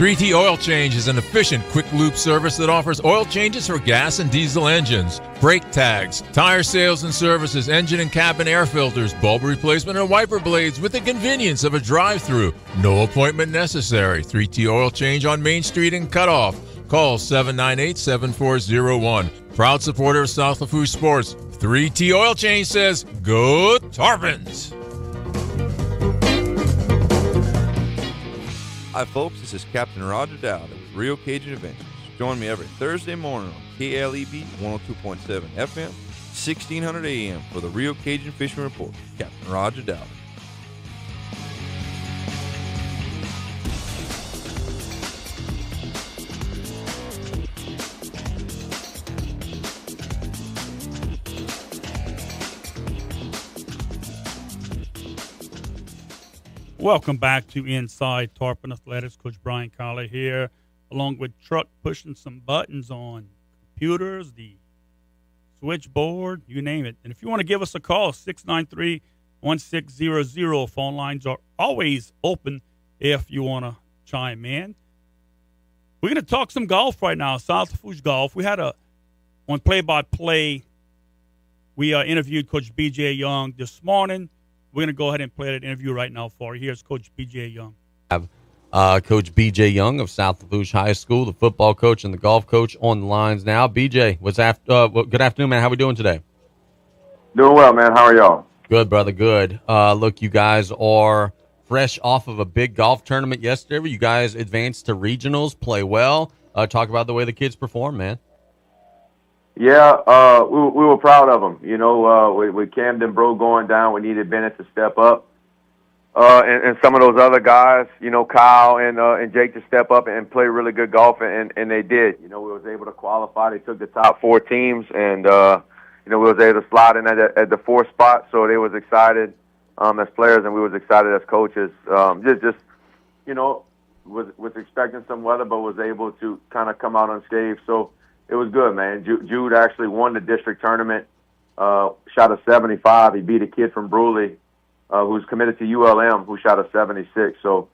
3T Oil Change is an efficient, quick loop service that offers oil changes for gas and diesel engines, brake tags, tire sales and services, engine and cabin air filters, bulb replacement, and wiper blades with the convenience of a drive-through. No appointment necessary. 3T Oil Change on Main Street in Cutoff. Call 798-7401. Proud supporter of South Lafourche sports. 3T Oil Change says, go Tarpons! Hi folks, this is Captain Roger Dowd with Real Cajun Adventures. Join me every Thursday morning on KLEB 102.7 FM, 1600 AM for the Real Cajun Fishing Report. Captain Roger Dowd. Welcome back to Inside Tarpon Athletics. Coach Brian Callais here, along with Truck pushing some buttons on computers, the switchboard, you name it. And if you want to give us a call, 693-1600. Phone lines are always open if you want to chime in. We're going to talk some golf right now, South Lafourche golf. We had on play-by-play, we interviewed Coach B.J. Young this morning. We're going to go ahead and play that interview right now for you. Here's Coach B.J. Young. Coach B.J. Young of South Lafourche High School, the football coach and the golf coach on the lines now. B.J., good afternoon, man. How we doing today? Doing well, man. How are y'all? Good, brother, good. Look, you guys are fresh off of a big golf tournament yesterday. You guys advanced to regionals, play well. Talk about the way the kids perform, man. Yeah, we were proud of them. You know, with Camden Bro going down, we needed Bennett to step up. And some of those other guys, you know, Kyle and Jake to step up and play really good golf, and they did. You know, we was able to qualify. They took the top 4 teams, and, you know, we was able to slide in at the 4th spot, so they was excited as players, and we was excited as coaches. Just you know, was expecting some weather, but was able to kind of come out unscathed. So it was good, man. Jude actually won the district tournament, shot a 75. He beat a kid from Bruley who's committed to ULM, who shot a 76. So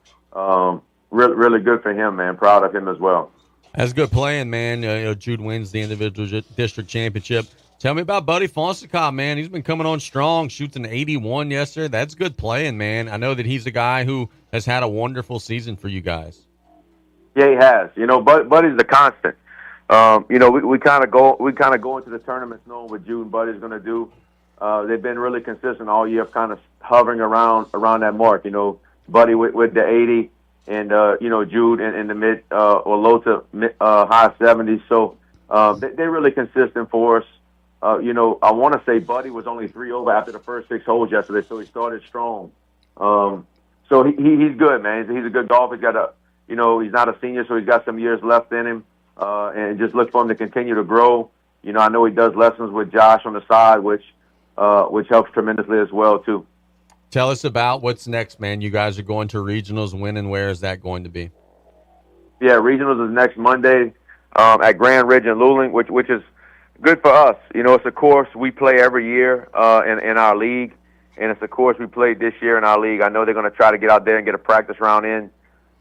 really good for him, man. Proud of him as well. That's good playing, man. You know, Jude wins the individual district championship. Tell me about Buddy Fonseca, man. He's been coming on strong, shoots an 81 yesterday. That's good playing, man. I know that he's a guy who has had a wonderful season for you guys. Yeah, he has. You know, Buddy's the constant. You know, we kind of go into the tournaments knowing what Jude and Buddy's going to do. They've been really consistent all year, kind of hovering around that mark. You know, Buddy with the 80, and you know, Jude in the mid or low to high 70s. So they're really consistent for us. You know, I want to say Buddy was only 3 over after the first 6 holes yesterday, so he started strong. So he's good, man. He's a good golfer. He's got you know, he's not a senior, so he's got some years left in him. And just look for him to continue to grow. You know, I know he does lessons with Josh on the side, which helps tremendously as well, too. Tell us about what's next, man. You guys are going to regionals. When and where is that going to be? Yeah, regionals is next Monday. at Grand Ridge and Luling, which is good for us. You know, it's a course we play every year in our league, and it's a course we played this year in our league. I know they're going to try to get out there and get a practice round in.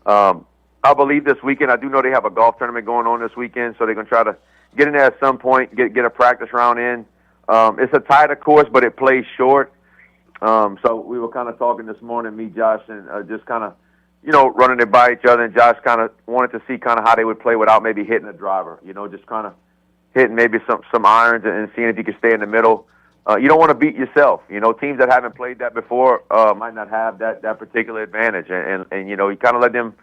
I believe this weekend. I do know they have a golf tournament going on this weekend, so they're going to try to get in there at some point, get a practice round in. It's a tighter course, but it plays short. So we were kind of talking this morning, me, Josh, and just kind of, you know, running it by each other. And Josh kind of wanted to see kind of how they would play without maybe hitting a driver. You know, just kind of hitting maybe some irons and seeing if you can stay in the middle. You don't want to beat yourself. You know, teams that haven't played that before might not have that particular advantage. And you know, you kind of let them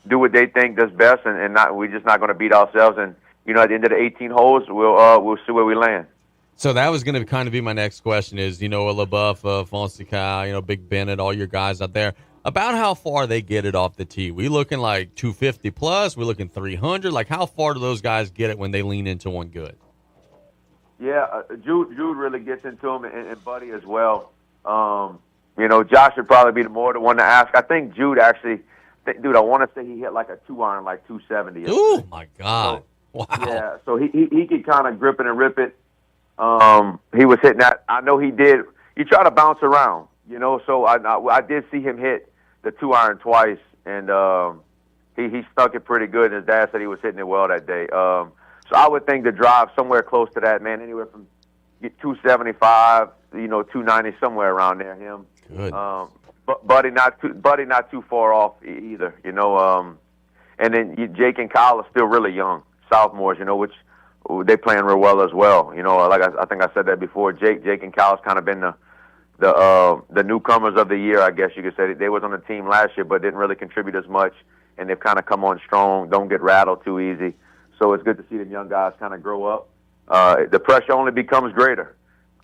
do what they think does best, and we're just not going to beat ourselves. And you know, at the end of the 18 holes, we'll see where we land. So that was going to kind of be my next question is, you know, LaBeouf, Fonseca, you know, Big Bennett, all your guys out there, about how far they get it off the tee. We looking like 250 plus? We looking 300? Like, how far do those guys get it when they lean into one good? Yeah, Jude really gets into them, and Buddy as well. You know, Josh would probably be the one to ask. I think Jude actually, dude, I want to say he hit like a 2-iron, like 270. Oh, my God. So, wow. Yeah, so he could kind of grip it and rip it. He was hitting that. I know he did. He tried to bounce around, you know. So I did see him hit the 2-iron twice, and he stuck it pretty good. And his dad said he was hitting it well that day. So I would think the drive somewhere close to that, man, anywhere from 275, you know, 290, somewhere around there. Him. Good. But Buddy not too far off either, you know. And then Jake and Kyle are still really young, sophomores, you know, which. They playing real well as well. You know, like I think I said that before. Jake and Cal's kind of been the newcomers of the year, I guess you could say. They was on the team last year, but didn't really contribute as much, and they've kind of come on strong. Don't get rattled too easy. So it's good to see them young guys kind of grow up. The pressure only becomes greater.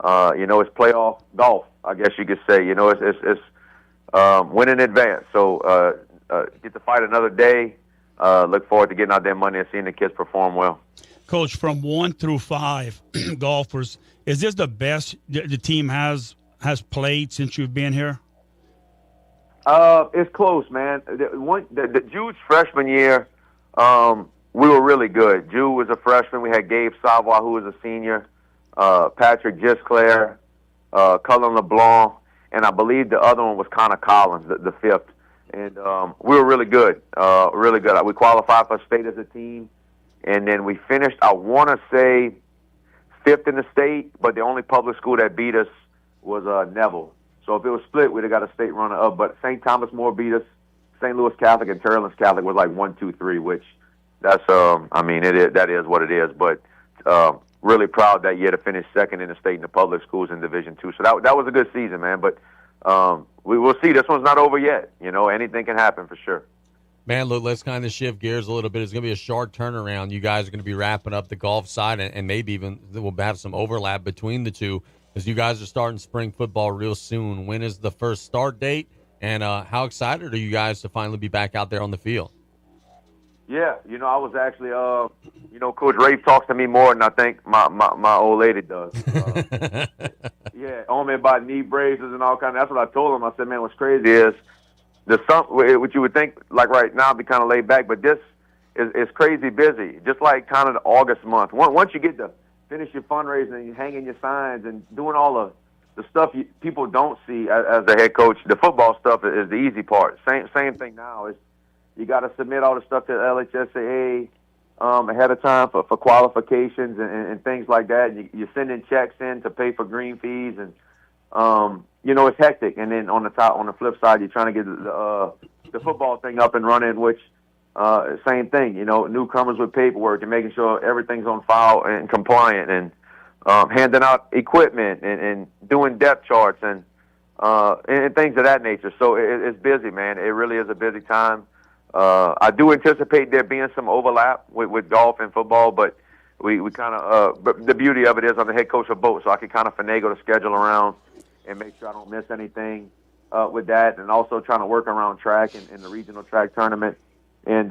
You know, it's playoff golf, I guess you could say. You know, it's win in advance. So get to fight another day. Look forward to getting out there Monday and seeing the kids perform well. Coach, from 1 through 5 golfers, is this the best the team has played since you've been here? It's close, man. The Jude's freshman year, we were really good. Jude was a freshman. We had Gabe Savoy, who was a senior, Patrick Gisclair, Cullen LeBlanc, and I believe the other one was Connor Collins, the fifth. And we were really good, really good. We qualified for state as a team. And then we finished, I want to say, 5th in the state, but the only public school that beat us was Neville. So if it was split, we'd have got a state runner-up. But St. Thomas More beat us. St. Louis Catholic and Terrellins Catholic was like 1, 2, 3, which that's, I mean, that is what it is. But really proud that year to finish 2nd in the state in the public schools in Division II. So that was a good season, man. But we will see. This one's not over yet. You know, anything can happen for sure. Man, look, let's kind of shift gears a little bit. It's going to be a short turnaround. You guys are going to be wrapping up the golf side, and maybe even we'll have some overlap between the two as you guys are starting spring football real soon. When is the first start date, and how excited are you guys to finally be back out there on the field? Yeah, you know, I was actually, you know, Coach Rafe talks to me more than I think my old lady does. Yeah, on me about knee braces and all kind of. That's what I told him. I said, man, what's crazy is what you would think, like right now, be kind of laid back, but this is crazy busy, just like kind of the August month. Once you get to finish your fundraising and you hanging your signs and doing all the stuff people don't see as the head coach, the football stuff is the easy part. Same thing now is you got to submit all the stuff to the LHSAA ahead of time for qualifications and things like that. And you're sending checks in to pay for green fees and. You know, it's hectic, and then on the flip side, you're trying to get the football thing up and running, which same thing. You know, newcomers with paperwork and making sure everything's on file and compliant, and handing out equipment and doing depth charts and things of that nature. So it's busy, man. It really is a busy time. I do anticipate there being some overlap with golf and football, but we kind of but the beauty of it is I'm the head coach of both, so I can kind of finagle the schedule around and make sure I don't miss anything with that, and also trying to work around track and the regional track tournament and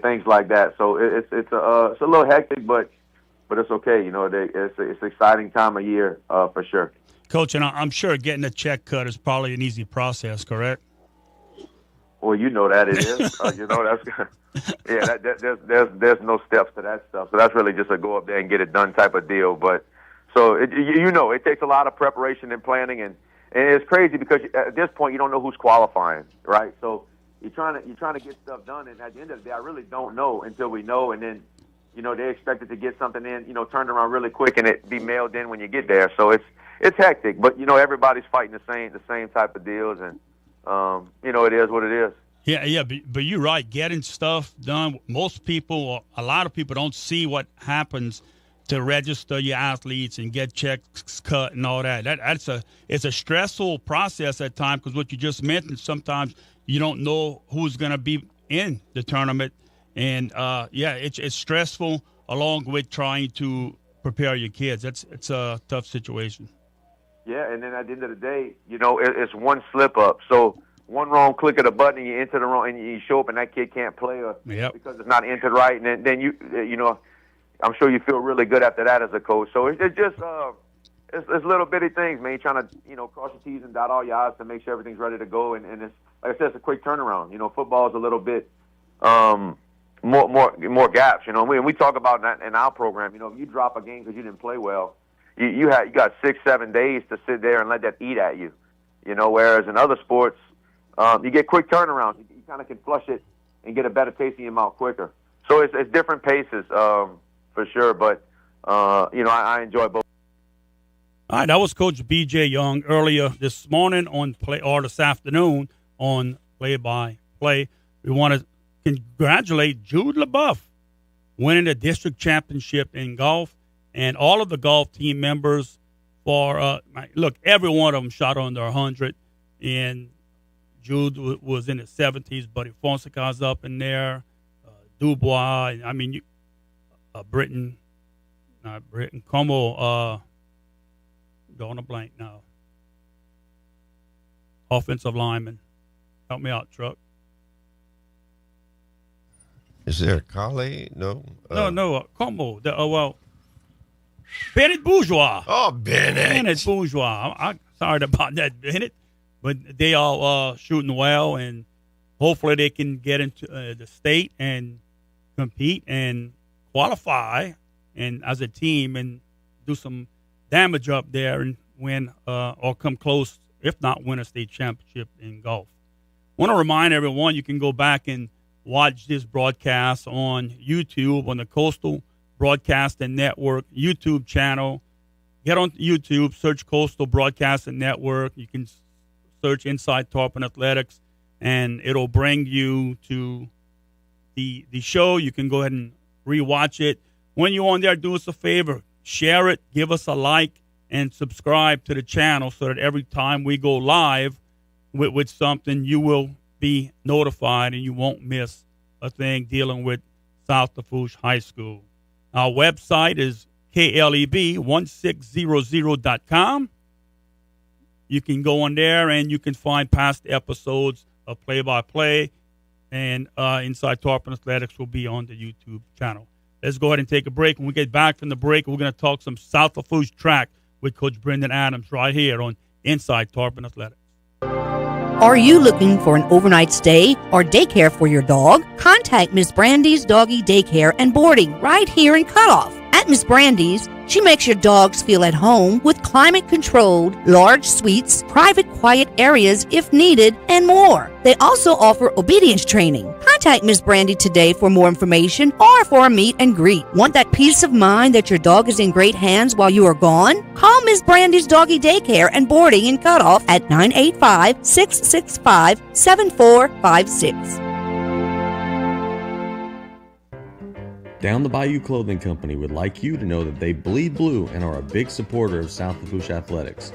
things like that. So it's a little hectic, but it's okay. You know, it's an exciting time of year for sure. Coach, and I'm sure getting a check cut is probably an easy process, correct? Well, you know that it is. You know, yeah, there's no steps to that stuff. So that's really just a go up there and get it done type of deal. But so it takes a lot of preparation and planning, and it's crazy because at this point you don't know who's qualifying, right? So you're trying to get stuff done, and at the end of the day, I really don't know until we know, and then they expected to get something in, turned around really quick, and it be mailed in when you get there. So it's hectic, but everybody's fighting the same type of deals, and it is what it is. Yeah, but you're right. Getting stuff done. Most people, a lot of people, don't see what happens to register your athletes and get checks cut and all that. It's a stressful process at times because what you just mentioned. Sometimes you don't know who's going to be in the tournament, and it's stressful along with trying to prepare your kids. It's a tough situation. Yeah, and then at the end of the day, it's one slip up. So one wrong click of the button, and you enter the wrong, and you show up, and that kid can't play because it's not entered right. And then I'm sure you feel really good after that as a coach. So it's just it's little bitty things, man. You're trying to cross your T's and dot all your I's to make sure everything's ready to go. And it's like I said, it's a quick turnaround. Football is a little bit more gaps. We talk about that in our program. If you drop a game because you didn't play well, you got 6-7 days to sit there and let that eat at you. Whereas in other sports, you get quick turnarounds. You kind of can flush it and get a better taste in your mouth quicker. So it's different paces for sure. But I enjoy both. All right, that was Coach B.J. Young earlier this morning this afternoon on Play-by-Play. We want to congratulate Jude LaBeouf winning the district championship in golf, and all of the golf team members for every one of them shot under 100, and Jude was in his 70s. Buddy Fonseca's up in there, Dubois, Comeaux, drawing a blank now. Offensive lineman. Help me out, Truck. Is there a Callais? No. Comeaux. Bennett Bourgeois. Oh, Bennett. Bennett Bourgeois. I'm sorry about that, Bennett. But they all shooting well, and hopefully they can get into the state and compete and qualify and as a team and do some damage up there and win or come close, if not win a state championship in golf. I want to remind everyone you can go back and watch this broadcast on YouTube on the Coastal Broadcasting Network YouTube channel. Get on YouTube, search Coastal Broadcasting Network. You can search Inside Tarpon Athletics, and it'll bring you to the show. You can go ahead and rewatch it. When you're on there, do us a favor. Share it, give us a like, and subscribe to the channel so that every time we go live with something, you will be notified and you won't miss a thing dealing with South Lafourche High School. Our website is KLEB1600.com. You can go on there and you can find past episodes of Play-by-Play, and Inside Tarpon Athletics will be on the YouTube channel. Let's go ahead and take a break. When we get back from the break, we're going to talk some South Lafourche track with Coach Brendan Adams right here on Inside Tarpon Athletics. Are you looking for an overnight stay or daycare for your dog? Contact Miss Brandy's Doggy Daycare and Boarding right here in Cutoff. At Miss Brandy's, she makes your dogs feel at home with climate-controlled, large suites, private quiet areas if needed, and more. They also offer obedience training. Contact Miss Brandy today for more information or for a meet and greet. Want that peace of mind that your dog is in great hands while you are gone? Call Miss Brandy's Doggy Daycare and Boarding in Cutoff at 985-665-7456. Down the Bayou Clothing Company would like you to know that they bleed blue and are a big supporter of South Lafourche athletics.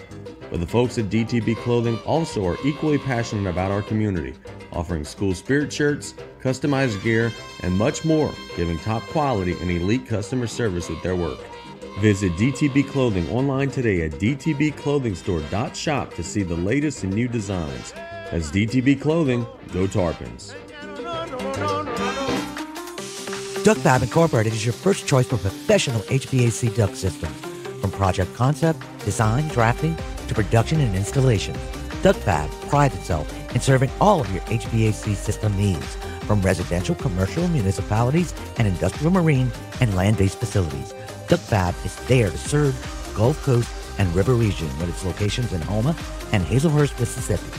But the folks at DTB Clothing also are equally passionate about our community, offering school spirit shirts, customized gear, and much more, giving top quality and elite customer service with their work. Visit DTB Clothing online today at dtbclothingstore.shop to see the latest and new designs. As DTB Clothing, go Tarpons. Duck Fab Incorporated is your first choice for professional HVAC duct systems. From project concept, design, drafting, to production and installation, Duck Fab prides itself in serving all of your HVAC system needs. from residential, commercial, municipalities, and industrial, marine, and land-based facilities. Duck Fab is there to serve Gulf Coast and River region with its locations in Houma and Hazelhurst, Mississippi.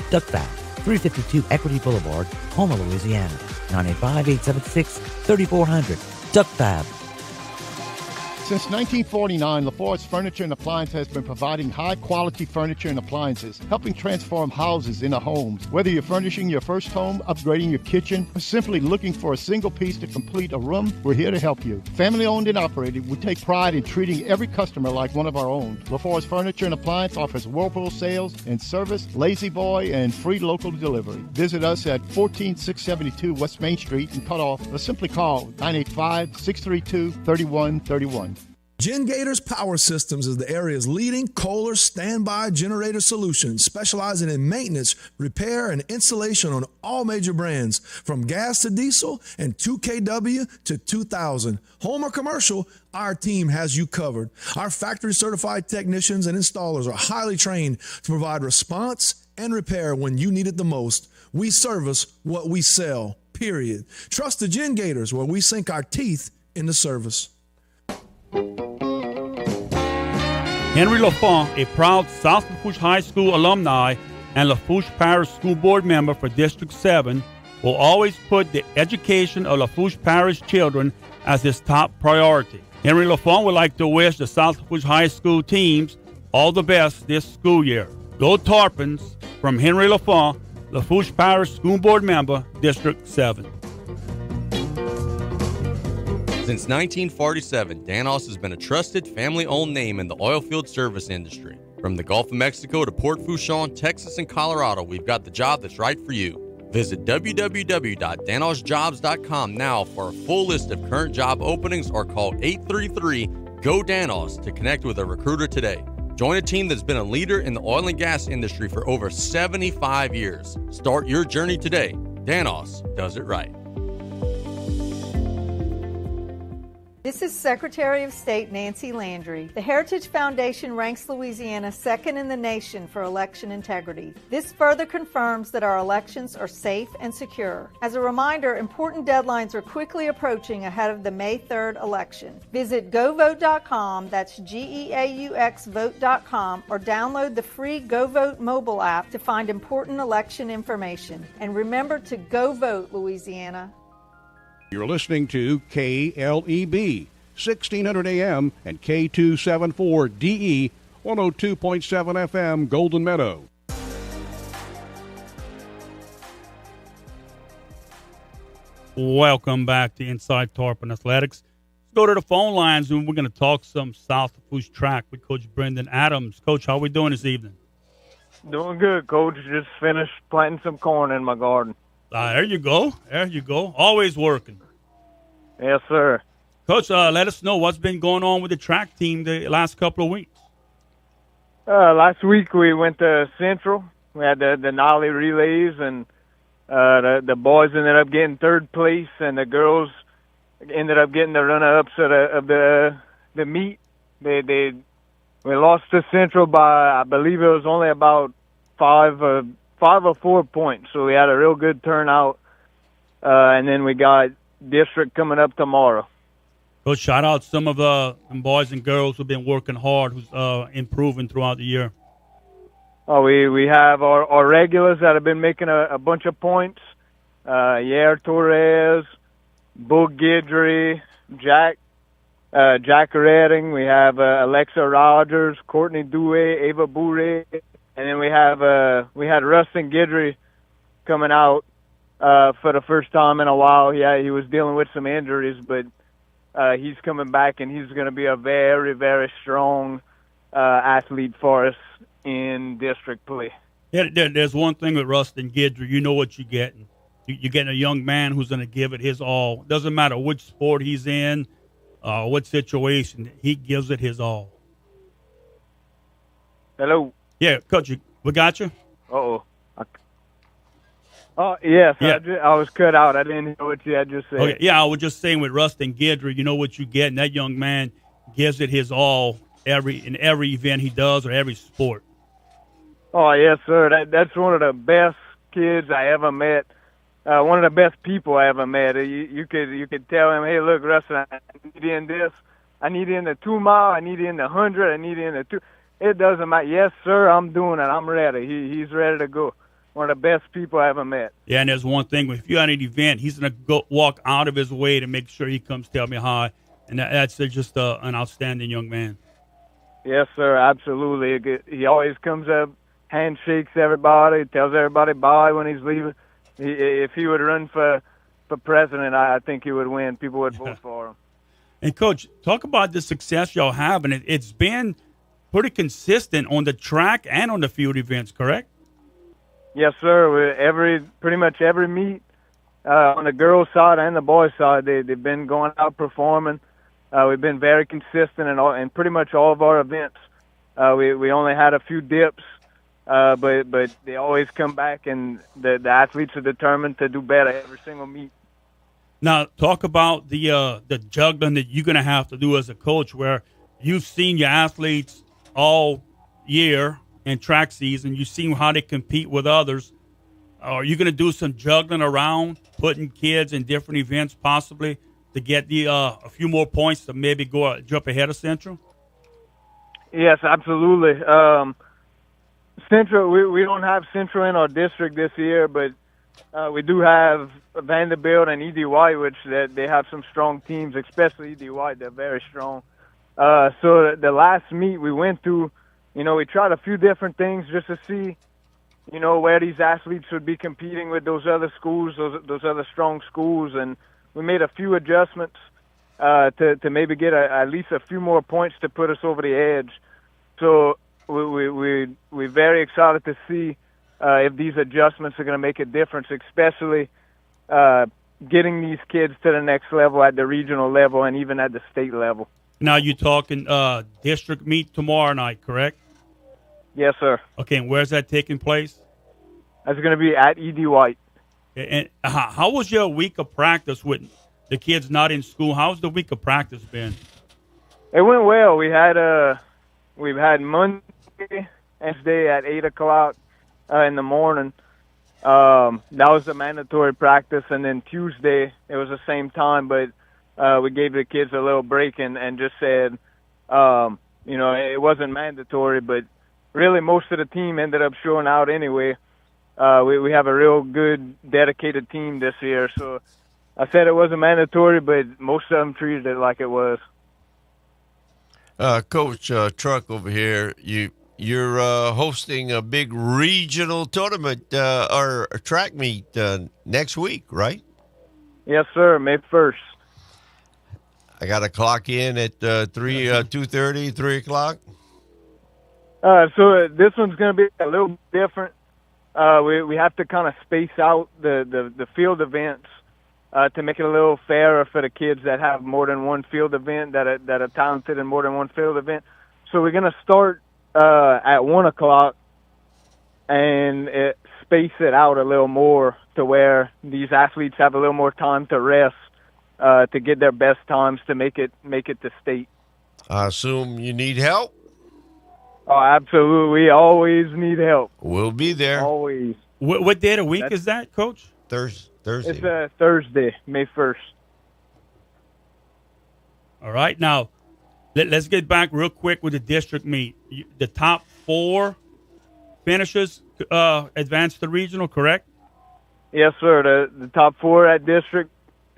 Duck Fab, 352 Equity Boulevard, Houma, Louisiana, 985-876-3400. Duck Fab. Since 1949, Lafourche Furniture and Appliance has been providing high-quality furniture and appliances, helping transform houses into homes. Whether you're furnishing your first home, upgrading your kitchen, or simply looking for a single piece to complete a room, we're here to help you. Family-owned and operated, we take pride in treating every customer like one of our own. Lafourche Furniture and Appliance offers whirlpool sales and service, lazy boy, and free local delivery. Visit us at 14672 West Main Street in Cutoff, or simply call 985-632-3131. Gen Gators Power Systems is the area's leading Kohler standby generator solution, specializing in maintenance, repair, and installation on all major brands, from gas to diesel and 2kW to 2000. Home or commercial, our team has you covered. Our factory-certified technicians and installers are highly trained to provide response and repair when you need it the most. We service what we sell, period. Trust the Gen Gators, where we sink our teeth into service. Henry Lafont, a proud South Lafourche High School alumni and Lafourche Parish School Board member for District 7, will always put the education of Lafourche Parish children as his top priority. Henry Lafont would like to wish the South Lafourche High School teams all the best this school year. Go Tarpons, from Henry Lafont, Lafourche Parish School Board member, District 7. Since 1947, Danos has been a trusted family-owned name in the oilfield service industry. From the Gulf of Mexico to Port Fourchon, Texas, and Colorado, we've got the job that's right for you. Visit www.danosjobs.com now for a full list of current job openings, or call 833-GO-DANOS to connect with a recruiter today. Join a team that's been a leader in the oil and gas industry for over 75 years. Start your journey today. Danos does it right. This is Secretary of State Nancy Landry. The Heritage Foundation ranks Louisiana second in the nation for election integrity. This further confirms that our elections are safe and secure. As a reminder, important deadlines are quickly approaching ahead of the May 3rd election. Visit govote.com, that's GEAUX vote.com, or download the free GoVote mobile app to find important election information. And remember to go vote, Louisiana. You're listening to KLEB, 1600 AM and K274DE, 102.7 FM, Golden Meadow. Welcome back to Inside Tarpon Athletics. Let's go to the phone lines, and we're going to talk some South Lafourche track with Coach Brendan Adams. Coach, how are we doing this evening? Doing good, Coach. Just finished planting some corn in my garden. There you go. There you go. Always working. Yes, sir. Coach, let us know what's been going on with the track team the last couple of weeks. Last week we went to Central. We had the Nolly relays, and the boys ended up getting third place, and the girls ended up getting the runner-ups of the meet. We lost to Central by, I believe it was only about 5 or 4 points. So we had a real good turnout, and then we got district coming up tomorrow. Coach, shout out some of the boys and girls who've been working hard, who's improving throughout the year. Oh, we have our regulars that have been making a bunch of points. Yair Torres, Bull Guidry, Jack Redding. We have Alexa Rogers, Courtney Dewey, Ava Bourre, and then we had Rustin Guidry coming out for the first time in a while. Yeah, he was dealing with some injuries, but he's coming back, and he's going to be a very, very strong athlete for us in district play. Yeah, there's one thing with Rustin Guidry. You know what you're getting. You're getting a young man who's going to give it his all. Doesn't matter which sport he's in, what situation, he gives it his all. Hello. Yeah, Coach, we got you? Uh-oh. Oh, yes, yeah. I was cut out. I didn't hear what you had just said. Okay. Yeah, I was just saying with Rustin Guidry, you know what you get, and that young man gives it his all in every event he does or every sport. Oh, yes, sir. That's one of the best kids I ever met. one of the best people I ever met. You could tell him, hey, look, Rustin, I need you in this. I need you in the 2 mile. I need you in the 100. I need you in the 2. It doesn't matter. Yes, sir, I'm doing it. I'm ready. He's ready to go. One of the best people I ever met. Yeah, and there's one thing. If you're at an event, he's going to go walk out of his way to make sure he comes tell me hi. And that's just an outstanding young man. Yes, sir, absolutely. He always comes up, handshakes everybody, tells everybody bye when he's leaving. If he would run for president, I think he would win. People would vote for him. And, Coach, talk about the success y'all have. And it's been pretty consistent on the track and on the field events, correct? Yes, sir. Pretty much every meet on the girls' side and the boys' side, they've been going out performing. We've been very consistent in pretty much all of our events. We only had a few dips, but they always come back, and the athletes are determined to do better every single meet. Now, talk about the juggling that you're going to have to do as a coach, where you've seen your athletes all year in track season. You've seen how they compete with others. Are you going to do some juggling around, putting kids in different events possibly to get a few more points to maybe jump ahead of Central? Yes, absolutely. Central, we don't have Central in our district this year, but we do have Vanderbilt and E.D. White, which they have some strong teams, especially E.D. White. They're very strong. So the last meet we went to, we tried a few different things just to see, where these athletes would be competing with those other schools, those other strong schools, and we made a few adjustments to maybe get at least a few more points to put us over the edge. So we're very excited to see if these adjustments are going to make a difference, especially getting these kids to the next level at the regional level and even at the state level. Now you're talking district meet tomorrow night, correct? Yes, sir. Okay, and where's that taking place? That's going to be at E.D. White. And how was your week of practice with the kids not in school? How's the week of practice been? It went well. We've had Monday, Wednesday at 8:00 in the morning. That was the mandatory practice, and then Tuesday it was the same time, but we gave the kids a little break and just said, it wasn't mandatory, but really most of the team ended up showing out anyway. We have a real good, dedicated team this year. So I said it wasn't mandatory, but most of them treated it like it was. Coach Truck over here, you're hosting a big regional tournament or a track meet next week, right? Yes, sir. May 1st. I got to clock in at 2:30, 3 o'clock. So this one's going to be a little different. We have to kind of space out the field events to make it a little fairer for the kids that have more than one field event, that are talented in more than one field event. So we're going to start at 1:00 and space it out a little more to where these athletes have a little more time to rest to get their best times to make it to state. I assume you need help? Oh, absolutely. We always need help. We'll be there. Always. What day of the week is that, Coach? Thursday. It's Thursday, May 1st. All right. Now, let's get back real quick with the district meet. The top 4 finishers advance to regional, correct? Yes, sir. The top 4 at district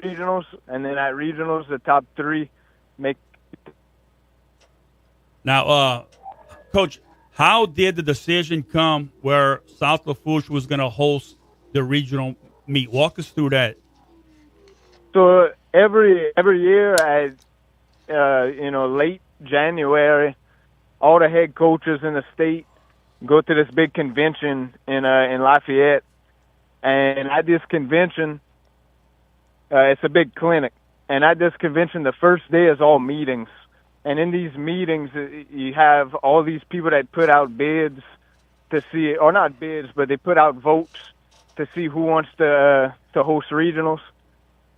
regionals, and then at regionals, the top 3 make. Now, Coach, how did the decision come where South Lafourche was going to host the regional meet? Walk us through that. So every year at late January, all the head coaches in the state go to this big convention in Lafayette, and at this convention, it's a big clinic. And at this convention, the first day is all meetings. And in these meetings, you have all these people that put out bids to see, or not bids, but they put out votes to see who wants to host regionals.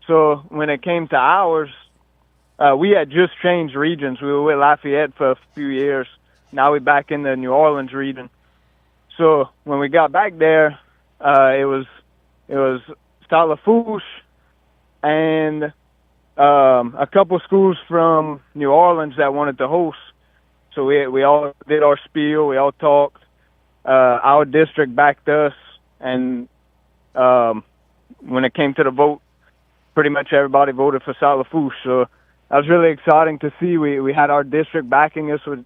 So when it came to ours, we had just changed regions. We were with Lafayette for a few years. Now we're back in the New Orleans region. So when we got back there, it was Lafourche, and a couple schools from New Orleans that wanted to host. So we all did our spiel. We all talked. Our district backed us, and when it came to the vote, pretty much everybody voted for Lafourche. So that was really exciting to see. We had our district backing us with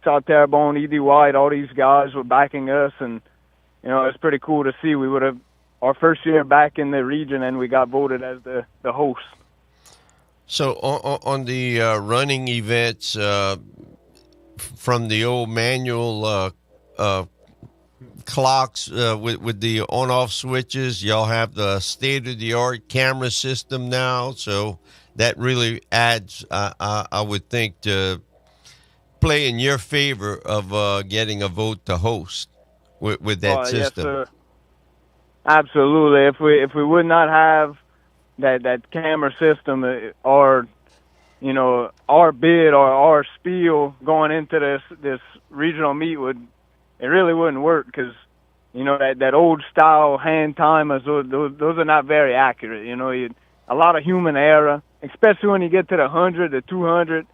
South Terrebonne, E.D. White, all these guys were backing us, and it was pretty cool to see. We would have our first year back in the region, and we got voted as the host. So on the running events, from the old manual clocks with the on-off switches, y'all have the state-of-the-art camera system now, so that really adds, I would think, to play in your favor of getting a vote to host with that system. Yes, sir. Absolutely. If we would not have that camera system, or our bid or our spiel going into this regional meet it really wouldn't work, because that old style hand timers, those are not very accurate. A lot of human error, especially when you get to the 100, the 200,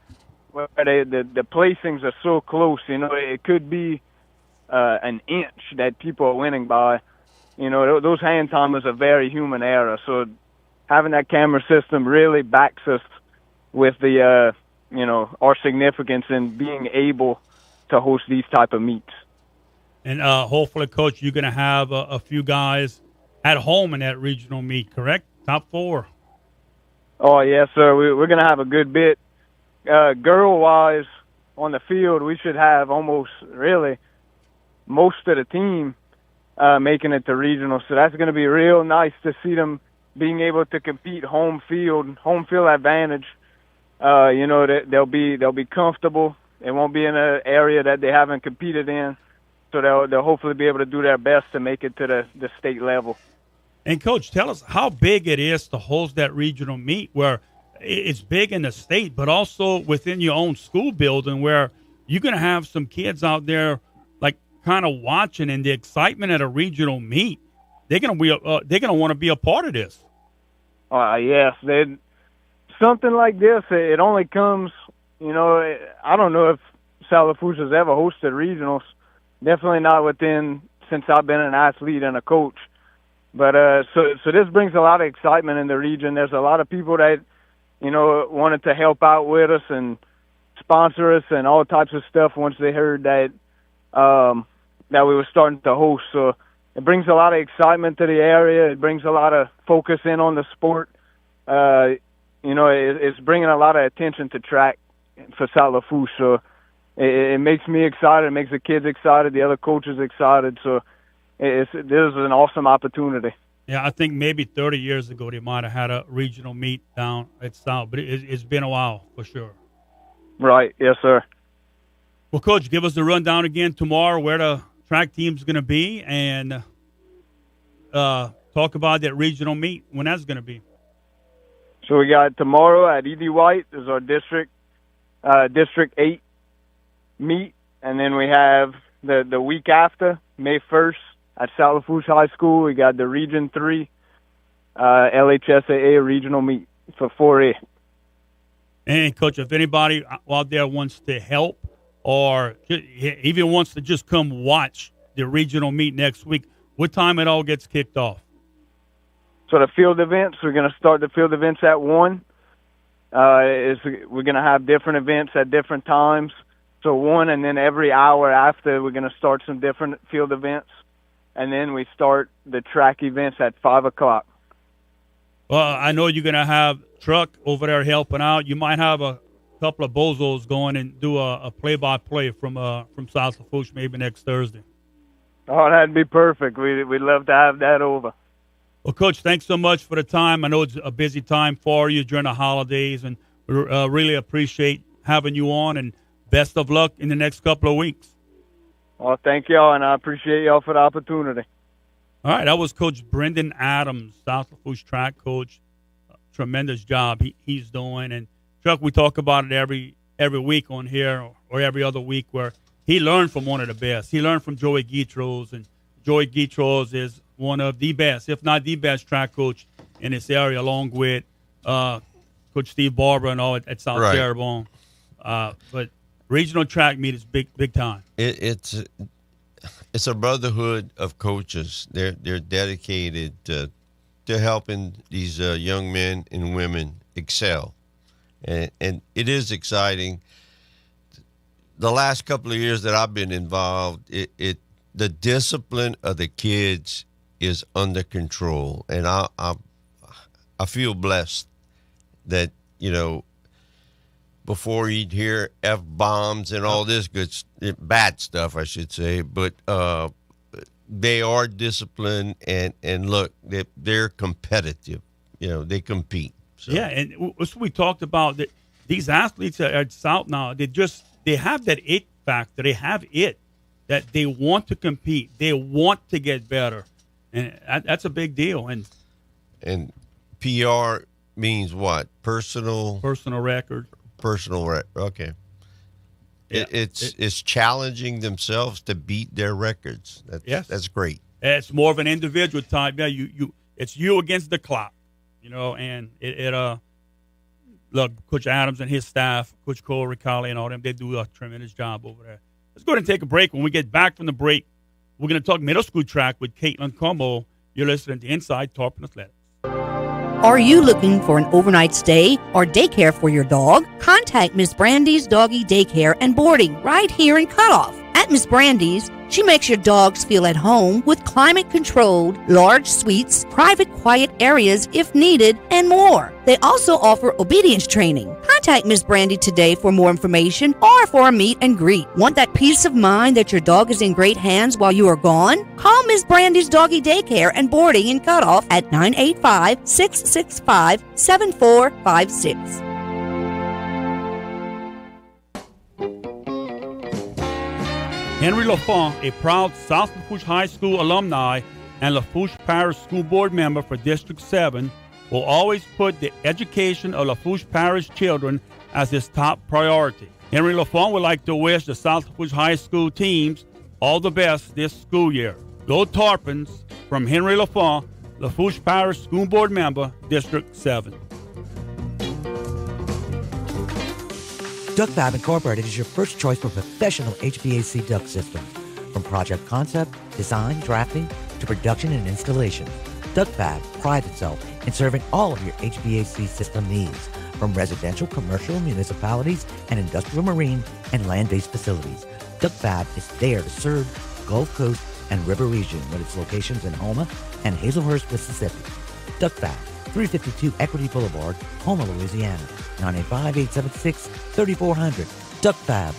where the placings are so close. It could be an inch that people are winning by. Those hand timers are very human error. So having that camera system really backs us with the our significance in being able to host these type of meets. And hopefully, Coach, you're going to have a few guys at home in that regional meet, correct? Top 4. Oh, yes, sir. We're going to have a good bit. Girl-wise, on the field, we should have almost really most of the team making it to regional. So that's going to be real nice to see them being able to compete home field advantage. They'll be comfortable. It won't be in an area that they haven't competed in. So they'll hopefully be able to do their best to make it to the state level. And, Coach, tell us how big it is to host that regional meet, where it's big in the state, but also within your own school building, where you're going to have some kids out there like kind of watching, and the excitement at a regional meet. They're going to want to be a part of this. Yes, something like this. It only comes. I don't know if Lafourche has ever hosted regionals. Definitely not since I've been an athlete and a coach. But so this brings a lot of excitement in the region. There's a lot of people that wanted to help out with us and sponsor us and all types of stuff once they heard that we were starting to host. So it brings a lot of excitement to the area. It brings a lot of focus in on the sport. It's bringing a lot of attention to track for Lafourche. So it makes me excited. It makes the kids excited. The other coaches excited. So this is an awesome opportunity. Yeah, I think maybe 30 years ago they might have had a regional meet down at South, but it's been a while for sure. Right. Yes, sir. Well, Coach, give us the rundown again tomorrow where the track team's going to be, and talk about that regional meet, when that's going to be. So we got tomorrow at E.D. White is our District 8 meet, and then we have the week after, May 1st, at Lafourche High School. We got the Region 3 LHSAA regional meet for 4A. And, Coach, if anybody out there wants to help or even wants to just come watch the regional meet next week, what time it all gets kicked off? So the field events, we're going to start the field events at 1. We're going to have different events at different times. So 1, and then every hour after, we're going to start some different field events. And then we start the track events at 5 o'clock. Well, I know you're going to have Truck over there helping out. You might have a couple of bozos going and do a play-by-play from South Lafourche maybe next Thursday. Oh, that'd be perfect. We'd love to have that over. Well, Coach, thanks so much for the time. I know it's a busy time for you during the holidays, and we really appreciate having you on, and best of luck in the next couple of weeks. Well, thank y'all, and I appreciate y'all for the opportunity. All right, that was Coach Brendan Adams, South Lafourche track coach. Tremendous job he's doing. And, Chuck, we talk about it every week on here or every other week, where he learned from one of the best. He learned from Joey Guidroz, and Joey Guidroz is one of the best, if not the best, track coach in this area, along with Coach Steve Barber and all at South Terrebonne. But regional track meet is big time. It's a brotherhood of coaches. They're dedicated to helping these young men and women excel, and it is exciting. The last couple of years that I've been involved, the discipline of the kids is under control, and I feel blessed that, you know, before you'd hear F-bombs and all this bad stuff, I should say, but they are disciplined, and look, they're competitive. You know, they compete. So. Yeah, and we talked about that. These athletes at South now, they have that it factor. They have it that they want to compete. They want to get better, and that's a big deal. And PR means what? Personal record. Personal record. Okay. Yeah, it's challenging themselves to beat their records. That's great. It's more of an individual type. Yeah, it's you against the clock, you know. And look, Coach Adams and his staff, Coach Corey, Callais, and all them, they do a tremendous job over there. Let's go ahead and take a break. When we get back from the break, we're going to talk middle school track with Caitlyn Comeaux. You're listening to Inside Tarpon Athletics. Are you looking for an overnight stay or daycare for your dog? Contact Miss Brandy's Doggy Daycare and Boarding right here in Cutoff. At Miss Brandy's, she makes your dogs feel at home with climate-controlled, large suites, private quiet areas if needed, and more. They also offer obedience training. Contact Miss Brandy today for more information or for a meet and greet. Want that peace of mind that your dog is in great hands while you are gone? Call Miss Brandy's Doggy Daycare and Boarding in Cutoff at 985-665-7456. Henry Lafont, a proud South Lafourche High School alumni and Lafourche Parish School Board member for District 7, will always put the education of Lafourche Parish children as his top priority. Henry Lafont would like to wish the South Lafourche High School teams all the best this school year. Go Tarpons, from Henry Lafont, Lafourche Parish School Board member, District 7. Duck Fab Incorporated is your first choice for professional HVAC duct systems. From project concept, design, drafting, to production and installation, Duck Fab prides itself in serving all of your HVAC system needs, from residential, commercial, municipalities, and industrial, marine, and land-based facilities. Duck Fab is there to serve Gulf Coast and River region with its locations in Houma and Hazelhurst, Mississippi. Duck Fab, 352 Equity Boulevard, Houma, Louisiana, 985-876-3400. Duck Fab.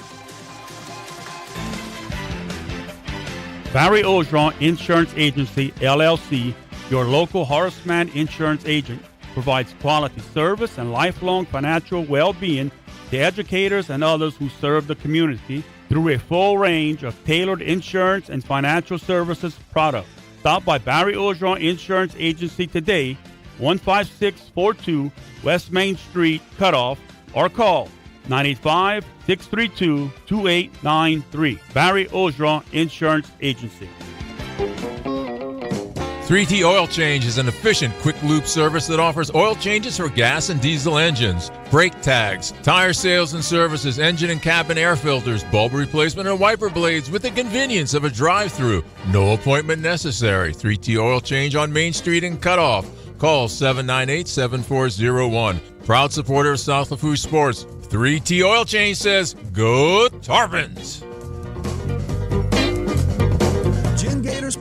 Barry Ogeron Insurance Agency, LLC, your local Horace Mann insurance agent, provides quality service and lifelong financial well-being to educators and others who serve the community through a full range of tailored insurance and financial services products. Stop by Barry Ogeron Insurance Agency today, 15642 West Main Street, Cutoff, or call 985-632-2893. Barry Ogeron Insurance Agency. 3T Oil Change is an efficient, quick loop service that offers oil changes for gas and diesel engines, brake tags, tire sales and services, engine and cabin air filters, bulb replacement, and wiper blades with the convenience of a drive-through. No appointment necessary. 3T Oil Change on Main Street in Cutoff. Call 798-7401. Proud supporter of South Lafourche sports. 3T Oil Change says, go Tarpons!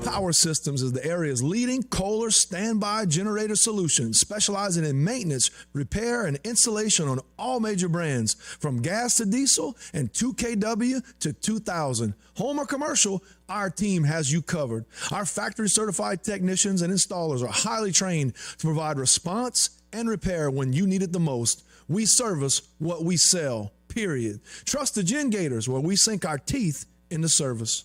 Power Systems is the area's leading Kohler standby generator solution, specializing in maintenance, repair, and installation on all major brands, from gas to diesel and 2kW to 2000. Home or commercial, our team has you covered. Our factory-certified technicians and installers are highly trained to provide response and repair when you need it the most. We service what we sell, period. Trust the Gen Gators, where we sink our teeth into service.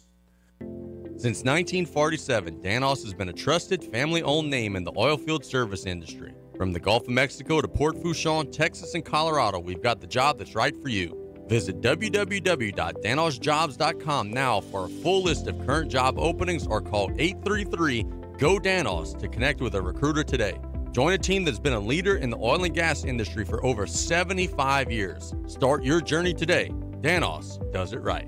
Since 1947, Danos has been a trusted, family-owned name in the oilfield service industry. From the Gulf of Mexico to Port Fourchon, Texas, and Colorado, we've got the job that's right for you. Visit www.danosjobs.com now for a full list of current job openings or call 833 Go Danos to connect with a recruiter today. Join a team that's been a leader in the oil and gas industry for over 75 years. Start your journey today. Danos does it right.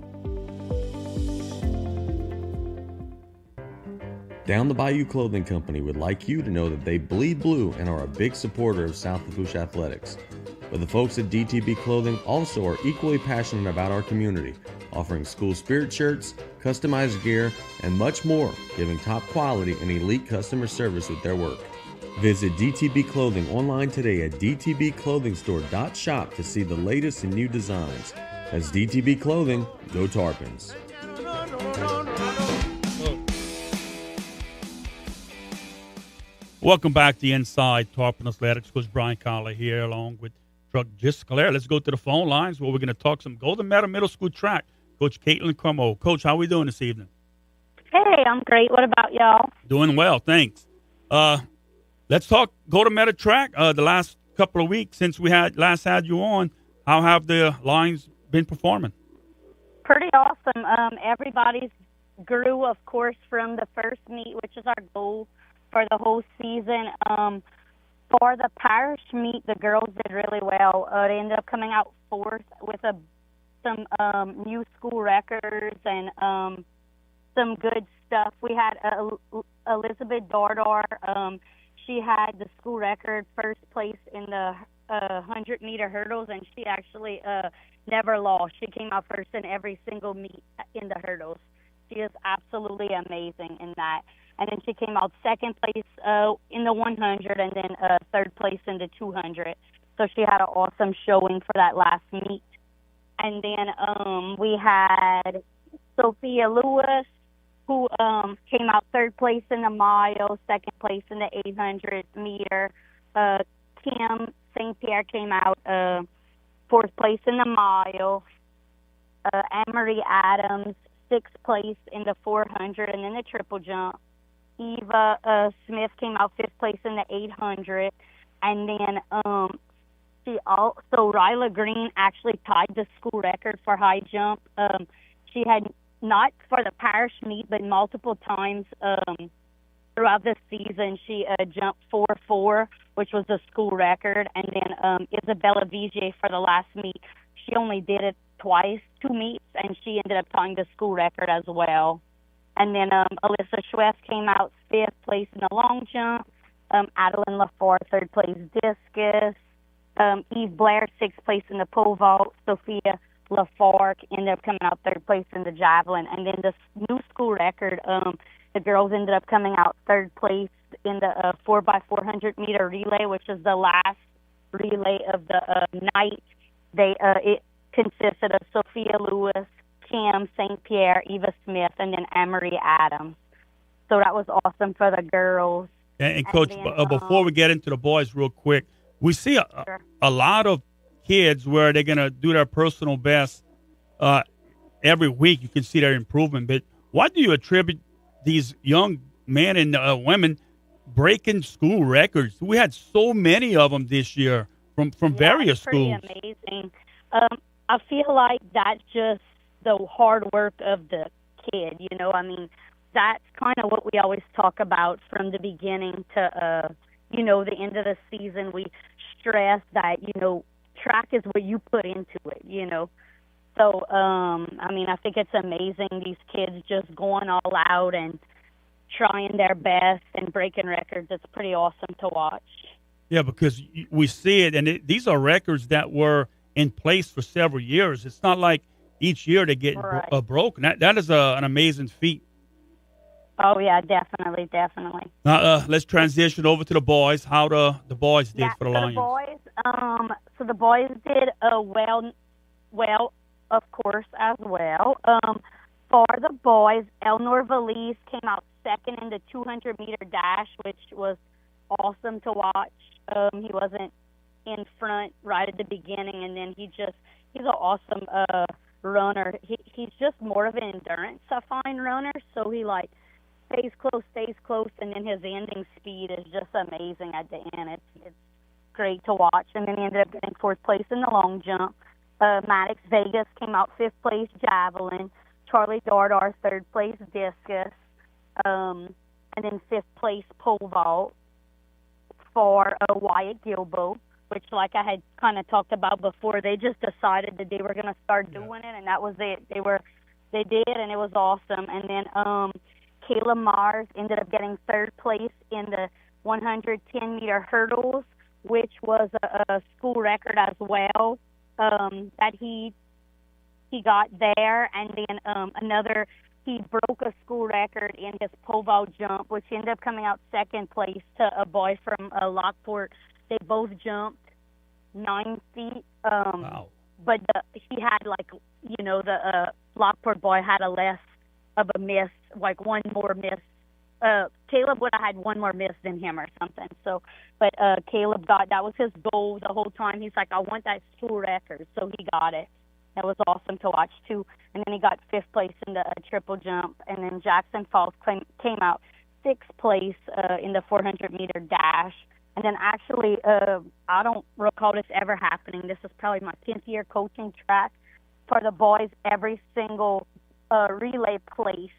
Down the Bayou Clothing Company would like you to know that they bleed blue and are a big supporter of South Lafourche athletics. But the folks at DTB Clothing also are equally passionate about our community, offering school spirit shirts, customized gear, and much more, giving top quality and elite customer service with their work. Visit DTB Clothing online today at dtbclothingstore.shop to see the latest and new designs. That's DTB Clothing, go Tarpons. Welcome back to Inside Tarpon Athletics. Coach Brian Callais here along with Truck Callais. Let's go to the phone lines where we're going to talk some Golden Meadow Middle School track. Coach Caitlyn Comeaux. Coach, how are we doing this evening? Hey, I'm great. What about y'all? Doing well, thanks. Let's talk Golden Meadow track. The last couple of weeks since we last had you on, how have the lines been performing? Pretty awesome. Everybody's grew, of course, from the first meet, which is our goal for the whole season. For the parish meet, the girls did really well. They ended up coming out fourth with some new school records and some good stuff. We had Elizabeth Dardar. She had the school record, first place in the 100-meter hurdles, and she actually never lost. She came out first in every single meet in the hurdles. She is absolutely amazing in that. And then she came out second place in the 100 and then third place in the 200. So she had an awesome showing for that last meet. And then we had Sophia Lewis, who came out third place in the mile, second place in the 800 meter. Kim St. Pierre came out fourth place in the mile. Anne-Marie Adams, sixth place in the 400 and then the triple jump. Eva Smith came out fifth place in the 800, and then Ryla Green actually tied the school record for high jump. She had not for the parish meet, but multiple times throughout the season she jumped 4.4, which was a school record, and then Isabella Vigier for the last meet, she only did it twice, 2 meets, and she ended up tying the school record as well. And then Alyssa Schwest came out fifth place in the long jump. Adeline Lafourche, third place discus. Eve Blair, sixth place in the pole vault. Sophia Lafourche ended up coming out third place in the javelin. And then the new school record, the girls ended up coming out third place in the 4x400 meter relay, which is the last relay of the night. It consisted of Sophia Lewis, Kim St. Pierre, Eva Smith, and then Anne-Marie Adams. So that was awesome for the girls. And Coach, before we get into the boys real quick, we see a lot of kids where they're going to do their personal best every week. You can see their improvement. But why do you attribute these young men and women breaking school records? We had so many of them this year from various schools. It's pretty amazing. I feel like that's just the hard work of the kid, you know. I mean, that's kind of what we always talk about from the beginning to, the end of the season. We stress that, track is what you put into it, So, I think it's amazing, these kids just going all out and trying their best and breaking records. It's pretty awesome to watch. Yeah, because we see it, and these are records that were in place for several years. It's not like each year they get broken. That is an amazing feat. Oh, yeah, definitely. Now, let's transition over to the boys, how the boys did for the Lions. The boys did well, of course, as well. For the boys, Elnor Valise came out second in the 200-meter dash, which was awesome to watch. He wasn't in front right at the beginning, and then he's an awesome runner. He's just more of an endurance, I find, runner, so he stays close, and then his ending speed is just amazing at the end. It's great to watch. And then he ended up getting fourth place in the long jump. Maddox Vegas came out fifth place javelin. Charlie Dardar third place discus. And and then 5th place pole vault for Wyatt Gilbo, which, like I had kind of talked about before, they just decided that they were going to start doing it, and that was it. They did, and it was awesome. And then Kayla Mars ended up getting 3rd place in the 110-meter hurdles, which was a school record as well that he got there. And then he broke a school record in his pole vault jump, which ended up coming out 2nd place to a boy from Lockport. They both jumped 9 feet. Wow. But he had, the Lockport boy had a less of a miss, like one more miss. Caleb would have had one more miss than him or something. So, but Caleb that was his goal the whole time. He's like, I want that school record. So he got it. That was awesome to watch, too. And then he got 5th place in the triple jump. And then Jackson Falls came out 6th place in the 400-meter dash. And then actually, I don't recall this ever happening. This is probably my 10th year coaching track. For the boys, every single relay placed,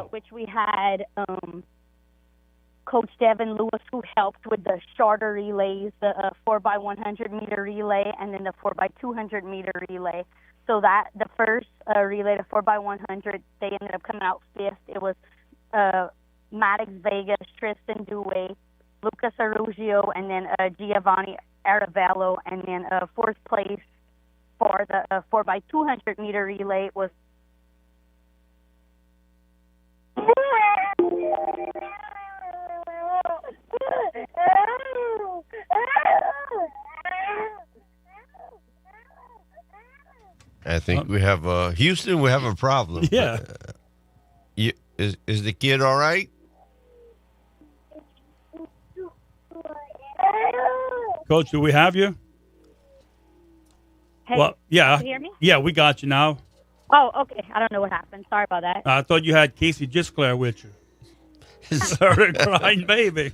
which we had Coach Devin Lewis, who helped with the shorter relays, the 4x100-meter relay, and then the 4x200-meter relay. So that the first relay, the 4x100, they ended up coming out 5th. It was Maddox Vegas, Tristan Dewey, Lucas Arugio, and then Giovanni Aravello, and then 4th place for the 4x200-meter relay was I think we have Houston. We have a problem. Yeah. Is the kid all right? Coach, do we have you? Hey, well, yeah. can you hear me? Yeah, we got you now. Oh, okay. I don't know what happened. Sorry about that. I thought you had Casey Gisclair with you. Started crying, baby.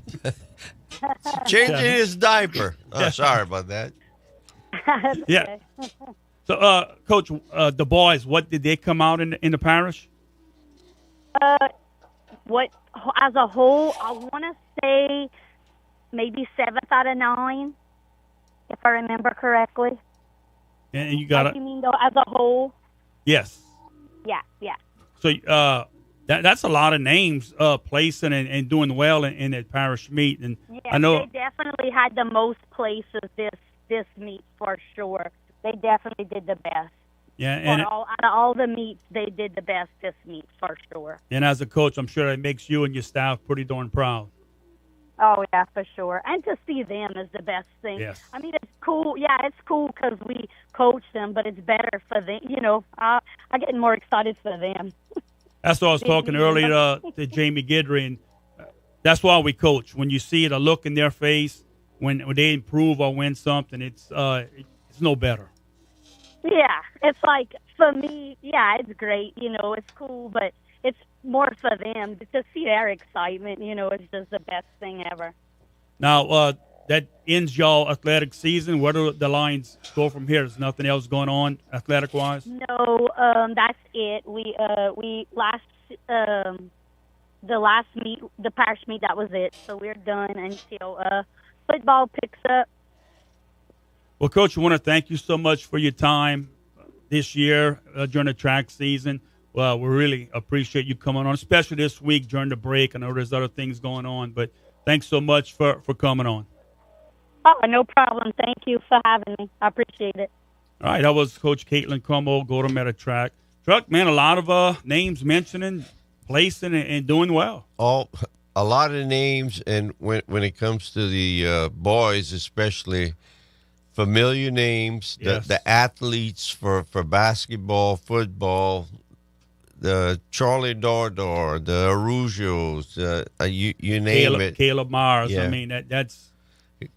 Changing his diaper. Oh, sorry about that. Yeah. So, Coach, the boys, what did they come out in the parish? What as a whole, I want to say maybe 7th out of 9, if I remember correctly. And you got You mean though, as a whole? Yes. Yeah. So that's a lot of names placing and doing well in that parish meet, and Yeah, I know they definitely had the most places this meet for sure. They definitely did the best. Yeah, and out of all the meets, they did the best this meet for sure. And as a coach, I'm sure that makes you and your staff pretty darn proud. Oh, yeah, for sure. And to see them is the best thing. Yes. I mean, it's cool. Yeah, it's cool because we coach them, but it's better for them. You know, I get more excited for them. That's what I was talking earlier to Jamie Guidry, and that's why we coach. When you see the look in their face, when they improve or win something, it's no better. Yeah, it's like, for me, yeah, it's great. You know, it's cool, but it's more for them to see their excitement. You know, it's just the best thing ever. Now, that ends y'all athletic season. Where do the Lions go from here? There's nothing else going on athletic-wise? No, that's it. We the last meet, the parish meet, that was it. So we're done until football picks up. Well, Coach, I want to thank you so much for your time this year during the track season. Well, we really appreciate you coming on, especially this week during the break. I know there's other things going on, but thanks so much for coming on. Oh, no problem. Thank you for having me. I appreciate it. All right, that was Coach Caitlyn Comeaux, Golden Meadow Track. Truck, man, a lot of names mentioning, placing, and doing well. A lot of names, and when it comes to the boys, especially familiar names, Yes. the athletes for basketball, football, the Charlie Dordor, the Arugios, you name it. Caleb Mars. Yeah. I mean, that's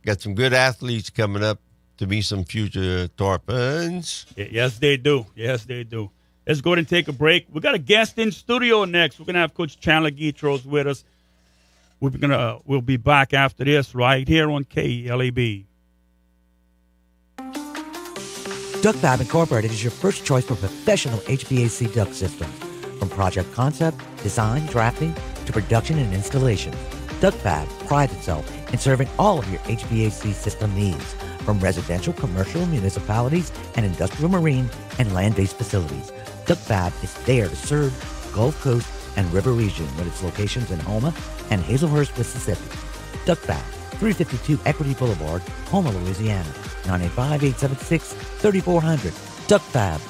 got some good athletes coming up to be some future Tarpons. Yes, they do. Yes, they do. Let's go ahead and take a break. We got a guest in studio next. We're gonna have Coach Chandler Guidroz with us. We'll be back after this right here on KLEB. Duck Fab Incorporated is your first choice for professional HVAC duct systems. From project concept, design, drafting, to production and installation. Duck Fab prides itself in serving all of your HVAC system needs, from residential, commercial, municipalities, and industrial, marine, and land-based facilities. Duck Fab is there to serve the Gulf Coast and River region with its locations in Houma and Hazelhurst, Mississippi. Duck Fab, 352 Equity Boulevard, Houma, Louisiana, 985-876-3400. Duck Fab.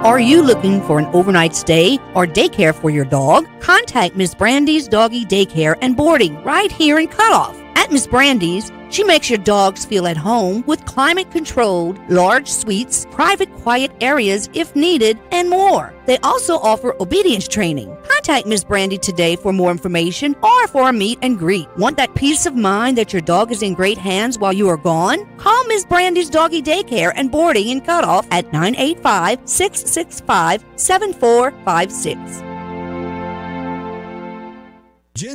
Are you looking for an overnight stay or daycare for your dog? Contact Miss Brandy's Doggy Daycare and Boarding right here in Cutoff. At Miss Brandy's, she makes your dogs feel at home with climate-controlled, large suites, private quiet areas if needed, and more. They also offer obedience training. Contact Miss Brandy today for more information or for a meet and greet. Want that peace of mind that your dog is in great hands while you are gone? Call Miss Brandy's Doggy Daycare and Boarding in Cutoff at 985-665-7456.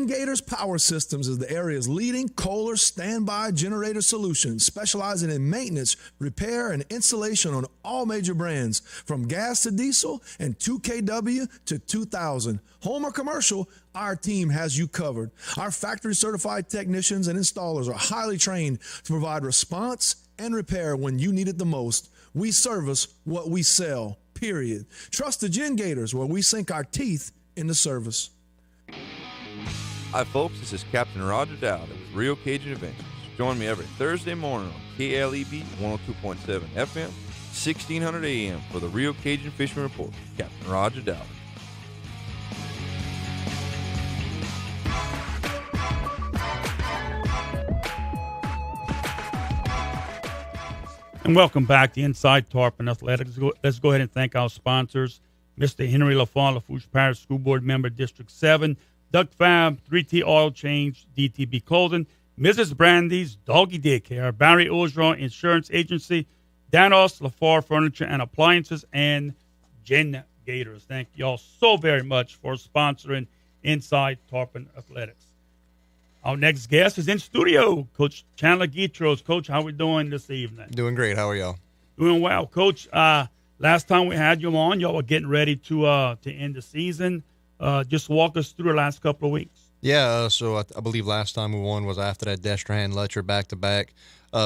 Gators Power Systems is the area's leading Kohler standby generator solution, specializing in maintenance, repair, and installation on all major brands, from gas to diesel and 2kW to 2000. Home or commercial, our team has you covered. Our factory-certified technicians and installers are highly trained to provide response and repair when you need it the most. We service what we sell, period. Trust the Gators, where we sink our teeth into service. Hi folks, this is Captain Roger Dowd with Real Cajun Adventures. Join me every Thursday morning on KLEB 102.7 FM, 1600 AM for the Real Cajun Fishing Report. Captain Roger Dowd. And welcome back to Inside Tarpon Athletics. Let's go ahead and thank our sponsors, Mr. Henry Lafont, Lafourche Parish School Board Member, District 7, Duck Fab, 3T Oil Change, DTB Colden, Mrs. Brandy's Doggy Daycare, Barry Ogeron Insurance Agency, Danos LaFar Furniture and Appliances, and Gen Gators. Thank you all so very much for sponsoring Inside Tarpon Athletics. Our next guest is in studio, Coach Chandler Guidroz. Coach, how we doing this evening? Doing great. How are y'all? Doing well, Coach. Last time we had you on, y'all were getting ready to end the season. Just walk us through the last couple of weeks. Yeah, so I believe last time we won was after that Destrehan-Letcher back-to-back.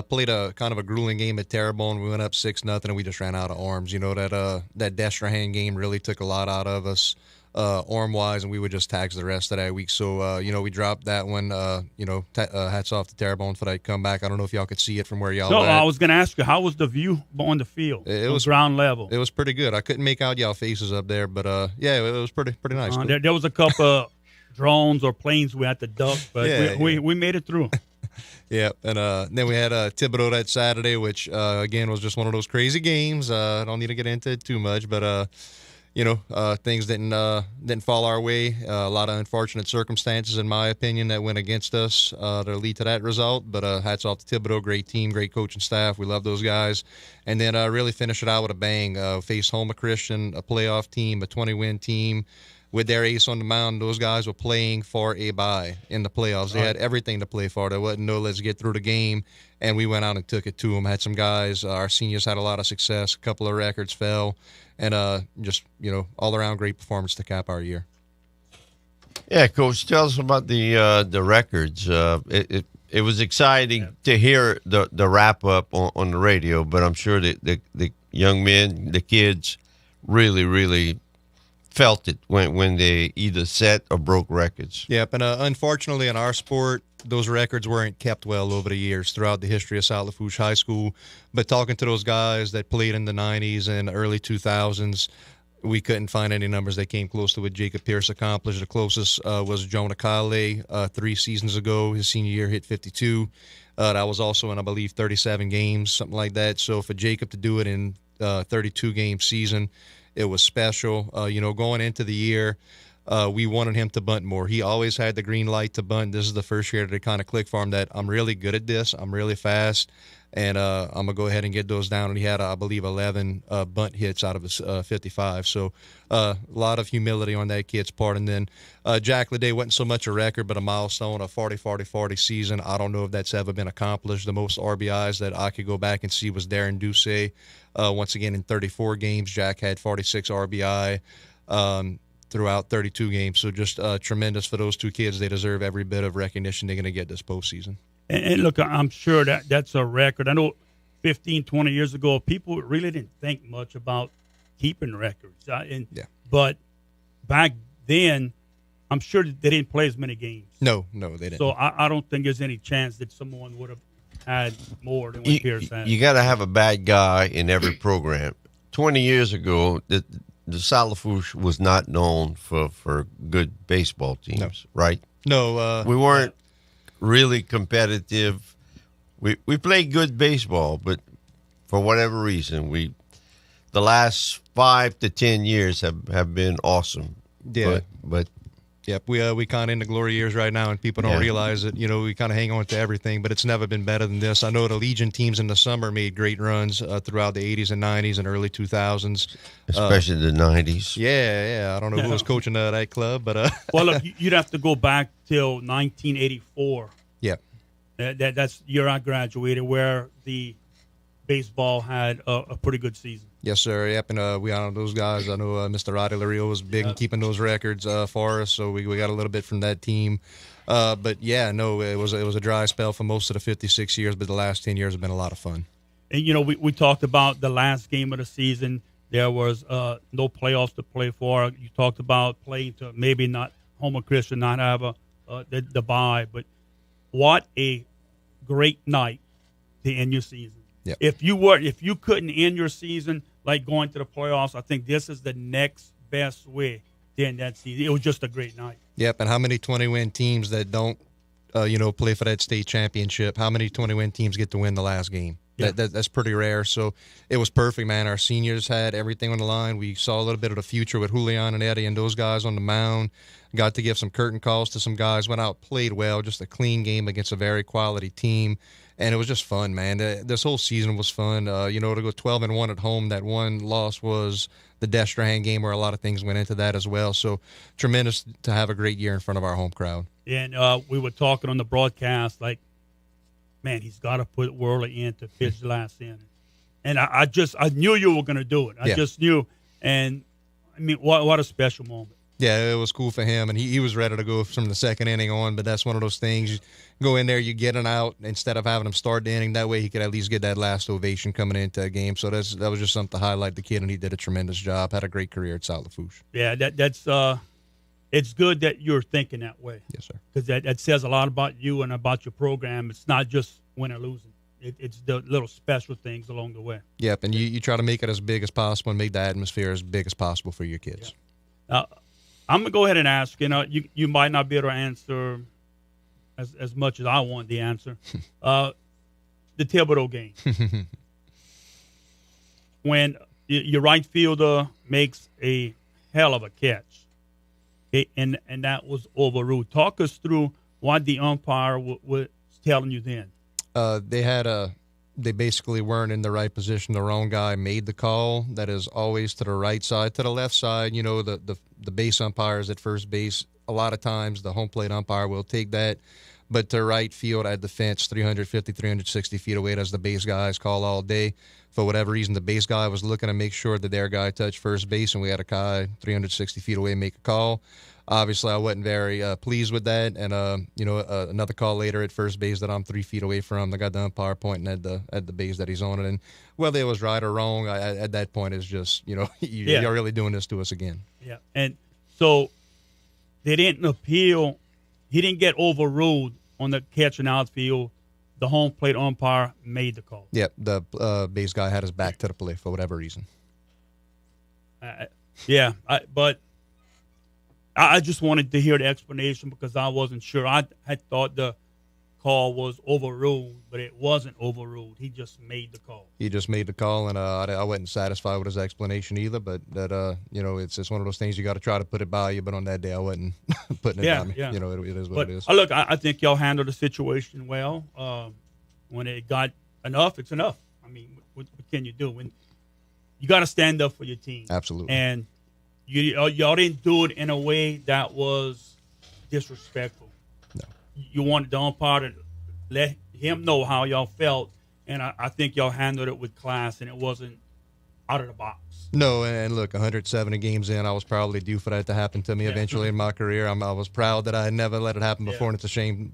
Played a kind of a grueling game at Terrebonne. We went up 6-0, and we just ran out of arms. You know, that Destrehan game really took a lot out of us arm-wise, and we would just tax the rest of that week. So, we dropped that one. Hats off to Terrebonne for that comeback. I don't know if y'all could see it from where y'all were. I was going to ask you, how was the view on the field? It was ground level. It was pretty good. I couldn't make out y'all faces up there, but, it was pretty nice. There was a couple of drones or planes we had to duck, but we made it through. Yeah, and then we had Thibodaux that Saturday, which, again, was just one of those crazy games. I don't need to get into it too much, but things didn't fall our way. A lot of unfortunate circumstances, in my opinion, that went against us to lead to that result. But hats off to Thibodaux, great team, great coaching staff. We love those guys. And then really finish it out with a bang. Faced Houma Christian, a playoff team, a 20-win team. With their ace on the mound, those guys were playing for a bye in the playoffs. They had everything to play for. There wasn't no let's get through the game, and we went out and took it to them. Had some guys. Our seniors had a lot of success. A couple of records fell, and just all-around great performance to cap our year. Yeah, Coach, tell us about the records. It was exciting to hear the wrap-up on the radio, but I'm sure that the young men, the kids, really felt it when they either set or broke records. Yep, and unfortunately in our sport, those records weren't kept well over the years throughout the history of South Lafourche High School. But talking to those guys that played in the 90s and early 2000s, we couldn't find any numbers that came close to what Jacob Pierce accomplished. The closest was Jonah Callais 3 seasons ago. His senior year hit 52. That was also in, I believe, 37 games, something like that. So for Jacob to do it in 32-game season, it was special. Going into the year, we wanted him to bunt more. He always had the green light to bunt. This is the first year that it kind of clicked for him that I'm really good at this. I'm really fast, and I'm going to go ahead and get those down. And he had, I believe, 11 bunt hits out of his 55. So a lot of humility on that kid's part. And then Jack Leday wasn't so much a record, but a milestone, a 40-40-40 season. I don't know if that's ever been accomplished. The most RBIs that I could go back and see was Darren Ducey. Once again, in 34 games, Jack had 46 RBI. throughout 32 games. So just tremendous for those two kids. They deserve every bit of recognition they're going to get this postseason. And look, I'm sure that's a record. I know 15, 20 years ago, people really didn't think much about keeping records. But back then, I'm sure they didn't play as many games. No, they didn't. So I don't think there's any chance that someone would have had more than what Pierce had. You got to have a bad guy in every program. 20 years ago, the Lafourche was not known for good baseball teams, right? No. We weren't really competitive. We played good baseball, but for whatever reason, the last 5 to 10 years have been awesome. Yeah. But yep, we kind of in the glory years right now, and people don't realize it. We kind of hang on to everything, but it's never been better than this. I know the Legion teams in the summer made great runs throughout the 80s and 90s and early 2000s. Especially the 90s. Yeah. I don't know who was coaching that club, but... Well, look, you'd have to go back till 1984. Yeah. That's the year I graduated, where the baseball had a pretty good season. Yes, sir. Yep, and we honor those guys. I know Mr. Roddy Lario was big in keeping those records for us, so we got a little bit from that team. But it was a dry spell for most of the 56 years, but the last 10 years have been a lot of fun. And we talked about the last game of the season. There was no playoffs to play for. You talked about playing to maybe not Homer Christian not have the bye, but what a great night to end your season. Yep. If you couldn't end your season like going to the playoffs, I think this is the next best way to end that season. It was just a great night. Yep, and how many 20-win teams that don't, play for that state championship? How many 20-win teams get to win the last game? Yeah. That's pretty rare. So it was perfect, man. Our seniors had everything on the line. We saw a little bit of the future with Julian and Eddie and those guys on the mound. Got to give some curtain calls to some guys. Went out, played well. Just a clean game against a very quality team. And it was just fun, man. This whole season was fun. To go 12-1 at home, that one loss was the Destrehan game where a lot of things went into that as well. So tremendous to have a great year in front of our home crowd. And we were talking on the broadcast, like, man, he's got to put Worley in to pitch the last inning. And I knew you were going to do it. I just knew. And, I mean, what a special moment. Yeah, it was cool for him, and he was ready to go from the second inning on, but that's one of those things. You go in there, you get an out instead of having him start the inning. That way he could at least get that last ovation coming into a game. So that was just something to highlight the kid, and he did a tremendous job. Had a great career at South Lafourche. Yeah, that's it's good that you're thinking that way. Yes, sir. Because that says a lot about you and about your program. It's not just win or losing. It's the little special things along the way. Yep, and you try to make it as big as possible and make the atmosphere as big as possible for your kids. Yeah. I'm going to go ahead and ask, you might not be able to answer as much as I want the answer. The Thibodeau game. When your right fielder makes a hell of a catch, and that was overruled. Talk us through what the umpire was telling you then. They basically weren't in the right position. The wrong guy made the call. That is always to the right side. To the left side, the base umpires at first base, a lot of times the home plate umpire will take that. But to right field at the fence, 350, 360 feet away, that's the base guy's call all day. For whatever reason, the base guy was looking to make sure that their guy touched first base, and we had a guy 360 feet away make a call. Obviously, I wasn't very pleased with that, and another call later at first base that I'm 3 feet away from. I got the umpire pointing at the base that he's on, and whether it was right or wrong, at that point it's just you're really doing this to us again. Yeah, and so they didn't appeal. He didn't get overruled on the catch and outfield. The home plate umpire made the call. Yep, the base guy had his back to the plate for whatever reason. But I just wanted to hear the explanation because I wasn't sure. I had thought the call was overruled, but it wasn't overruled. He just made the call. He just made the call, and I wasn't satisfied with his explanation either. But that it's just one of those things you got to try to put it by you. But on that day, I wasn't putting it by me. Yeah. It is what it is. Look, I think y'all handled the situation well. When it got enough, it's enough. I mean, what can you do? When you got to stand up for your team. Absolutely. And y'all didn't do it in a way that was disrespectful. No. You wanted the umpire to let him know how y'all felt, and I think y'all handled it with class, and it wasn't out of the box. No, and look, 170 games in, I was probably due for that to happen to me eventually in my career. I was proud that I had never let it happen before, and it's a shame.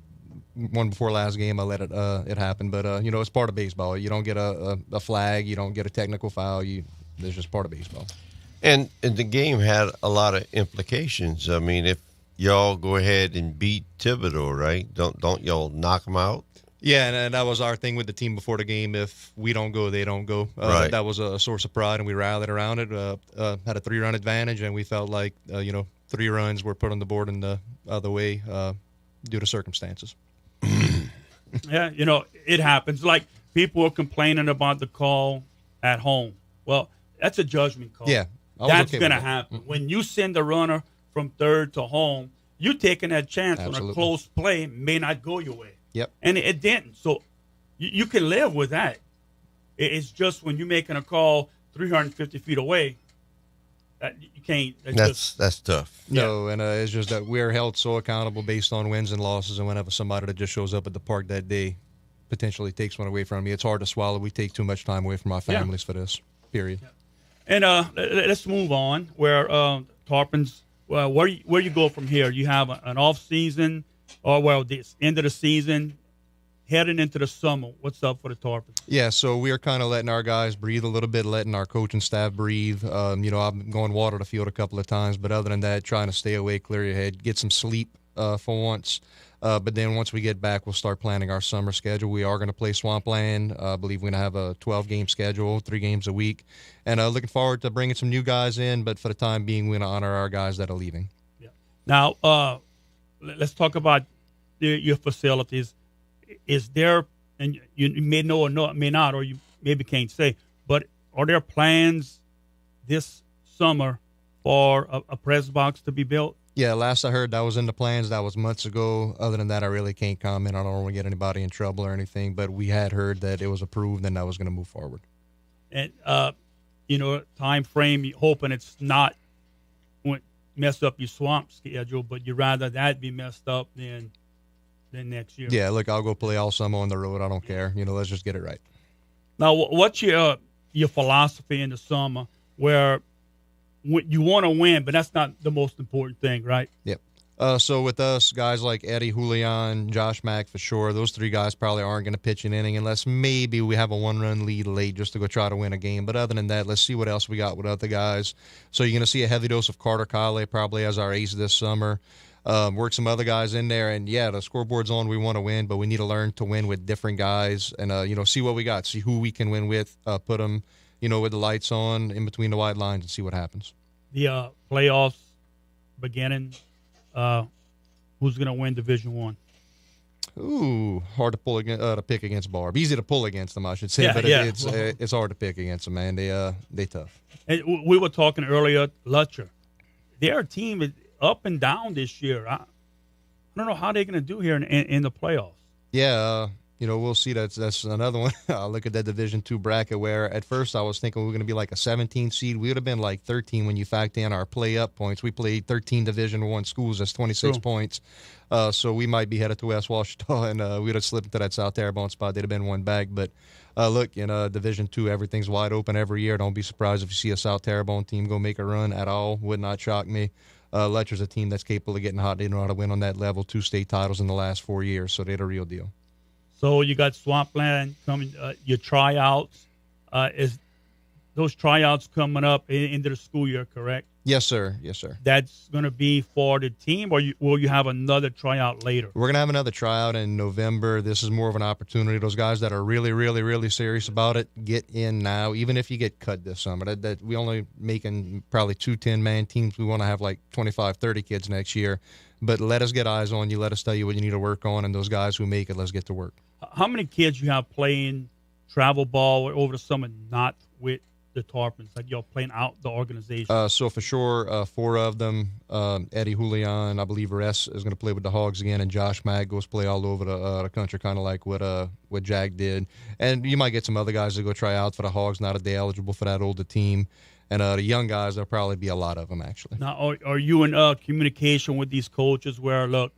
One before last game, I let it happen. But it's part of baseball. You don't get a flag, you don't get a technical foul. It's just part of baseball. And the game had a lot of implications. I mean, if y'all go ahead and beat Thibodeau, right? Don't y'all knock them out? Yeah, and that was our thing with the team before the game. If we don't go, they don't go. Right. That was a source of pride, and we rallied around it. Had a 3-run advantage, and we felt like 3 runs were put on the board in the other way due to circumstances. Yeah, it happens. Like people are complaining about the call at home. Well, that's a judgment call. Yeah, that's going to happen. When you send a runner from third to home, you're taking that chance on a close play may not go your way. Yep. And it didn't. So you can live with that. It's just when you're making a call 350 feet away, that you can't. That's tough. No, and it's just that we're held so accountable based on wins and losses, and whenever somebody that just shows up at the park that day potentially takes one away from me, it's hard to swallow. We take too much time away from our families for this, period. And let's move on. Where Tarpon's, where you go from here? You have an off season, or this end of the season, heading into the summer. What's up for the Tarpons? Yeah, so we are kind of letting our guys breathe a little bit, letting our coaching staff breathe. I've been going water the field a couple of times, but other than that, trying to stay awake, clear your head, get some sleep for once. But then once we get back, we'll start planning our summer schedule. We are going to play Swampland. I believe we're going to have a 12-game schedule, 3 games a week. And looking forward to bringing some new guys in, but for the time being, we're going to honor our guys that are leaving. Yeah. Now, let's talk about your facilities. Is there, and you may know or may not, or you maybe can't say, but are there plans this summer for a press box to be built? Yeah, last I heard that was in the plans. That was months ago. Other than that, I really can't comment. I don't want to get anybody in trouble or anything, but we had heard that it was approved and that was going to move forward. And, time frame, hoping it's not mess up your swamp schedule, but you'd rather that be messed up than next year. Yeah, look, I'll go play all summer on the road. I don't care. Let's just get it right. Now, what's your philosophy in the summer where you want to win, but that's not the most important thing, right? Yep. So with us, guys like Eddie, Julian, Josh Mack for sure, those 3 guys probably aren't going to pitch an inning unless maybe we have a 1-run lead late just to go try to win a game. But other than that, let's see what else we got with other guys. So you're going to see a heavy dose of Carter Callais probably as our ace this summer. Work some other guys in there, and yeah, the scoreboard's on. We want to win, but we need to learn to win with different guys, and see what we got, see who we can win with, put them, with the lights on in between the white lines, and see what happens. The playoffs beginning. Who's going to win Division One? Ooh, hard to pick against Barb. Easy to pull against them, I should say, but it's hard to pick against them, man. They tough. And we were talking earlier, Lutcher. Their team is up and down this year. I don't know how they're going to do here in the playoffs. Yeah, we'll see. That's another one. I look at that Division II bracket where at first I was thinking we were going to be like a 17 seed. We would have been like 13 when you factor in our play-up points. We played 13 Division I schools. That's 26 points. So we might be headed to West Washita, and we'd have slipped into that South Terrebonne spot. They'd have been one back. But look, in Division II, everything's wide open every year. Don't be surprised if you see a South Terrebonne team go make a run at all. Would not shock me. Letcher's a team that's capable of getting hot. They know how to win on that level. 2 state titles in the last 4 years, so they're the real deal. So you got Swampland coming, your tryouts. Is those tryouts coming up into the school year, correct? Yes, sir. Yes, sir. That's going to be for the team, or will you have another tryout later? We're going to have another tryout in November. This is more of an opportunity. Those guys that are really, really, really serious about it, get in now. Even if you get cut this summer, that we only making probably 2 10-man teams. We want to have like 25, 30 kids next year. But let us get eyes on you. Let us tell you what you need to work on. And those guys who make it, let's get to work. How many kids you have playing travel ball over the summer not with the Tarpons, like y'all playing out the organization? So for sure, 4 of them. Eddie Julian, I believe Rousse is going to play with the Hogs again, and Josh Mag goes play all over the country, kind of like what Jack did. And you might get some other guys that go try out for the Hogs, not that they eligible for that older team. And the young guys, there'll probably be a lot of them, actually. Now, are you in communication with these coaches where, look,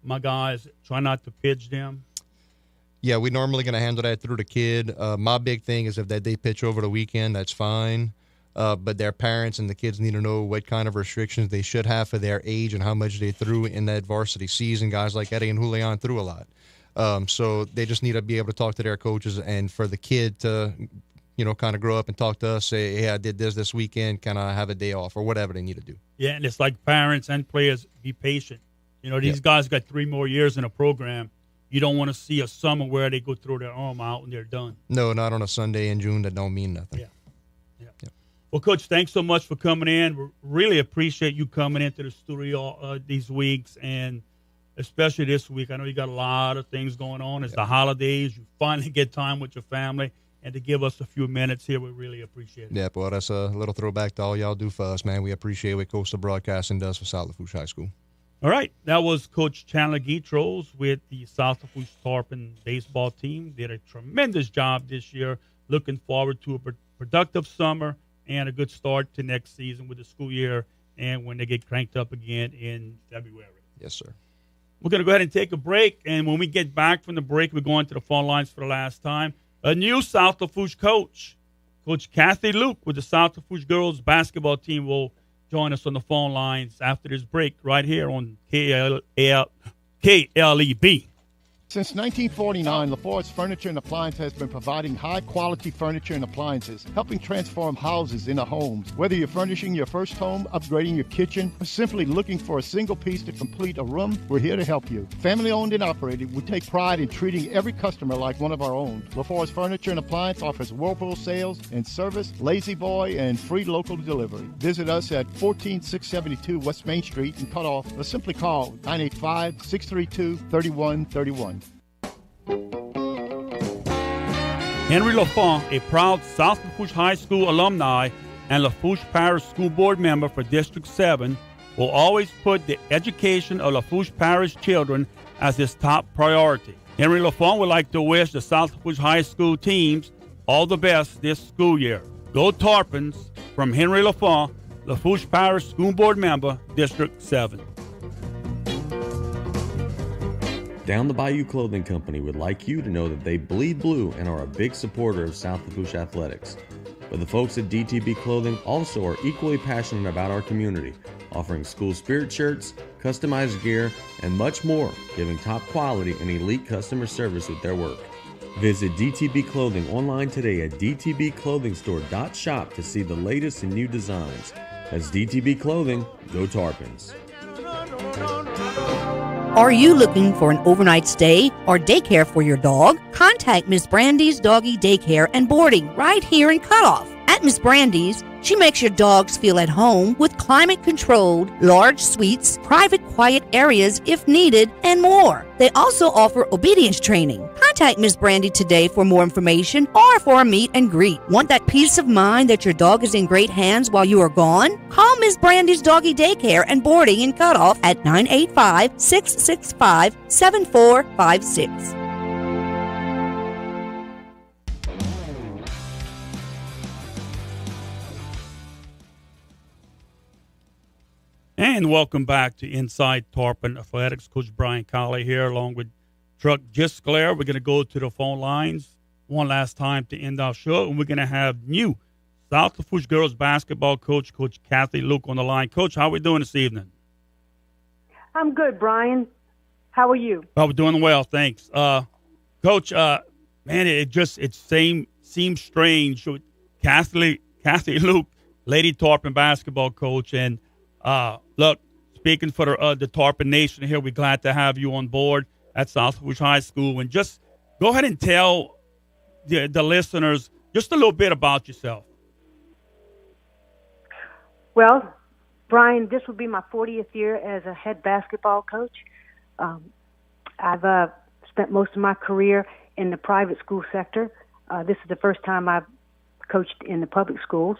my guys, try not to pitch them? Yeah, we're normally going to handle that through the kid. My big thing is if they pitch over the weekend, that's fine. but their parents and the kids need to know what kind of restrictions they should have for their age and how much they threw in that varsity season. Guys like Eddie and Julian threw a lot. So they just need to be able to talk to their coaches, and for the kid to, kind of grow up and talk to us, say, hey, I did this weekend. Can I have a day off or whatever they need to do? Yeah, and it's like parents and players, be patient. These guys got 3 more years in a program. You don't want to see a summer where they go throw their arm out and they're done. No, not on a Sunday in June. That don't mean nothing. Yeah. Well, Coach, thanks so much for coming in. We really appreciate you coming into the studio these weeks, and especially this week. I know you got a lot of things going on. It's the holidays. You finally get time with your family, and to give us a few minutes here, we really appreciate it. Yeah, well, that's a little throwback to all y'all do for us, man. We appreciate what Coastal Broadcasting does for South Lafourche High School. All right, that was Coach Chandler Guidroz with the South Lafourche Tarpon baseball team. Did a tremendous job this year. Looking forward to a productive summer and a good start to next season with the school year and when they get cranked up again in February. Yes, sir. We're going to go ahead and take a break, and when we get back from the break, we're going to the phone lines for the last time. A new South Lafourche coach, Coach Kathy Luke with the South Lafourche girls basketball team, will join us on the phone lines after this break right here on KLEB. Since 1949, Lafourche Furniture and Appliance has been providing high-quality furniture and appliances, helping transform houses into homes. Whether you're furnishing your first home, upgrading your kitchen, or simply looking for a single piece to complete a room, we're here to help you. Family-owned and operated, we take pride in treating every customer like one of our own. Lafourche Furniture and Appliance offers Whirlpool sales and service, Lazy Boy, and free local delivery. Visit us at 14672 West Main Street in Cutoff, or simply call 985-632-3131. Henry Lafont, a proud South Lafourche High School alumni and Lafourche Parish School Board member for District 7, will always put the education of Lafourche Parish children as his top priority. Henry Lafont would like to wish the South Lafourche High School teams all the best this school year. Go Tarpons, from Henry Lafont, Lafourche Parish School Board member, District 7. Down the Bayou Clothing Company would like you to know that they bleed blue and are a big supporter of South Lafourche athletics. But the folks at DTB Clothing also are equally passionate about our community, offering school spirit shirts, customized gear, and much more, giving top quality and elite customer service with their work. Visit DTB Clothing online today at dtbclothingstore.shop to see the latest and new designs. That's DTB Clothing, go Tarpons. Are you looking for an overnight stay or daycare for your dog? Contact Miss Brandy's Doggy Daycare and Boarding right here in Cutoff. At Miss Brandy's, she makes your dogs feel at home with climate-controlled, large suites, private quiet areas if needed, and more. They also offer obedience training. Contact Miss Brandy today for more information or for a meet and greet. Want that peace of mind that your dog is in great hands while you are gone? Call Miss Brandy's Doggy Daycare and Boarding in Cutoff at 985-665-7456. And welcome back to Inside Tarpon Athletics. Coach Brian Callais here along with Truck Gisclair. We're going to go to the phone lines one last time to end our show, and we're going to have new South Lafourche girls basketball coach, Coach Kathy Luke, on the line. Coach, how are we doing this evening? I'm good, Brian. How are you? Oh, we're doing well, thanks. Coach, man, it seems strange. Kathy Luke, Lady Tarpon basketball coach, and look, speaking for the Tarpon Nation here, we're glad to have you on board at South Lafourche High School. And just go ahead and tell the listeners just a little bit about yourself. Well, Brian, this will be my 40th year as a head basketball coach. I've spent most of my career in the private school sector. This is the first time I've coached in the public schools.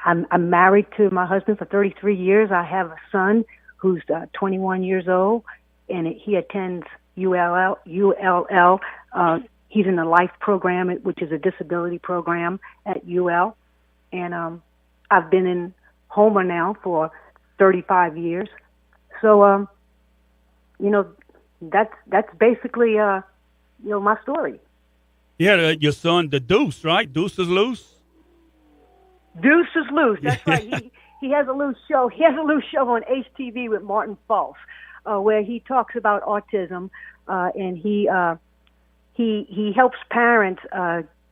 I'm married to my husband for 33 years. I have a son who's 21 years old, and he attends ULL. He's in the LIFE program, which is a disability program at UL. And I've been in Homer now for 35 years. So, that's basically, my story. Yeah, your son, the Deuce, right? Deuce is loose? Deuce is loose. That's right. He has a loose show. He has a loose show on HTV with Martin False, where he talks about autism, and he helps parents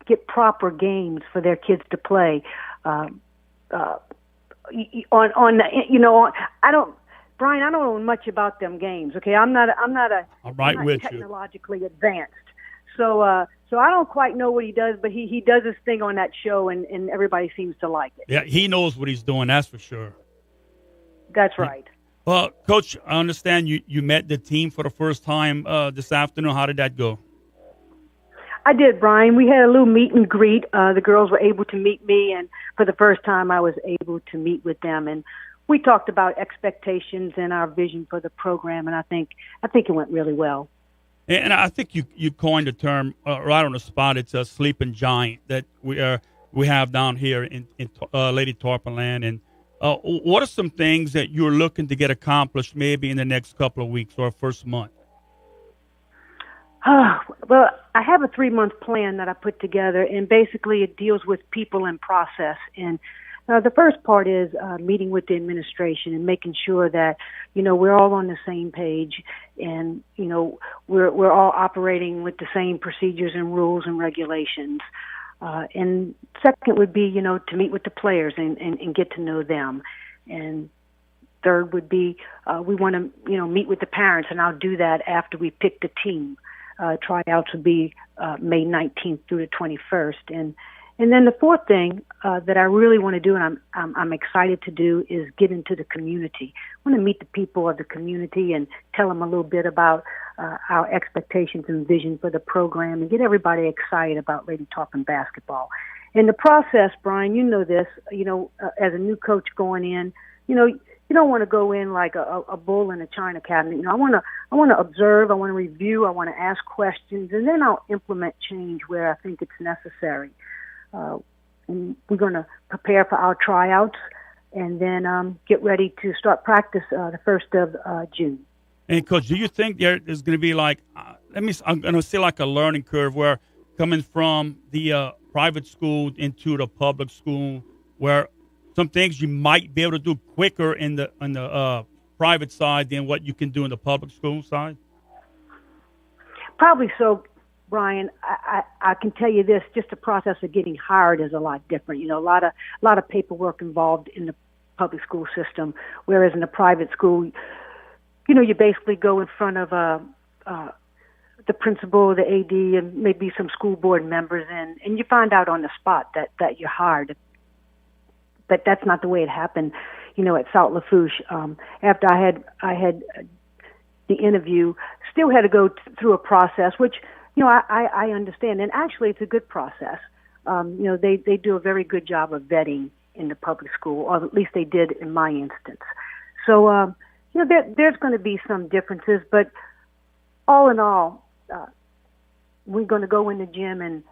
get proper games for their kids to play. Brian, I don't know much about them games. Okay, I'm not technologically advanced. So I don't quite know what he does, but he does his thing on that show, and everybody seems to like it. Yeah, he knows what he's doing. That's for sure. That's right. Well, Coach, I understand you met the team for the first time this afternoon. How did that go? I did, Brian. We had a little meet and greet. The girls were able to meet me, and for the first time, I was able to meet with them. And we talked about expectations and our vision for the program, and I think it went really well. And I think you coined the term right on the spot. It's a sleeping giant that we have down here in Lady Tarpon land. And what are some things that you're looking to get accomplished maybe in the next couple of weeks or first month? Well, I have a 3-month plan that I put together, and basically it deals with people and process. And the first part is meeting with the administration and making sure that, we're all on the same page, and, we're all operating with the same procedures and rules and regulations. And second would be, to meet with the players and get to know them. And third would be we want to, meet with the parents, and I'll do that after we pick the team. Tryouts would be May 19th through the 21st. And then the fourth thing that I really want to do, and I'm excited to do, is get into the community. I want to meet the people of the community and tell them a little bit about our expectations and vision for the program, and get everybody excited about Lady Tarpon basketball. In the process, Brian, you know this, as a new coach going in, you don't want to go in like a bull in a china cabinet. I want to observe, I want to review, I want to ask questions, and then I'll implement change where I think it's necessary. And we're going to prepare for our tryouts, and then get ready to start practice the 1st of June. And Coach, do you think there is going to be I'm going to say like a learning curve where coming from the private school into the public school, where some things you might be able to do quicker in the private side than what you can do in the public school side? Probably so, Brian. I can tell you this: just the process of getting hired is a lot different. A lot of paperwork involved in the public school system, whereas in the private school, you basically go in front of the principal, the AD, and maybe some school board members, and you find out on the spot that you're hired. But that's not the way it happened, at South Lafourche. After I had the interview, still had to go through a process, which, I understand. And actually, it's a good process. They do a very good job of vetting in the public school, or at least they did in my instance. So, there's going to be some differences, but all in all, we're going to go in the gym and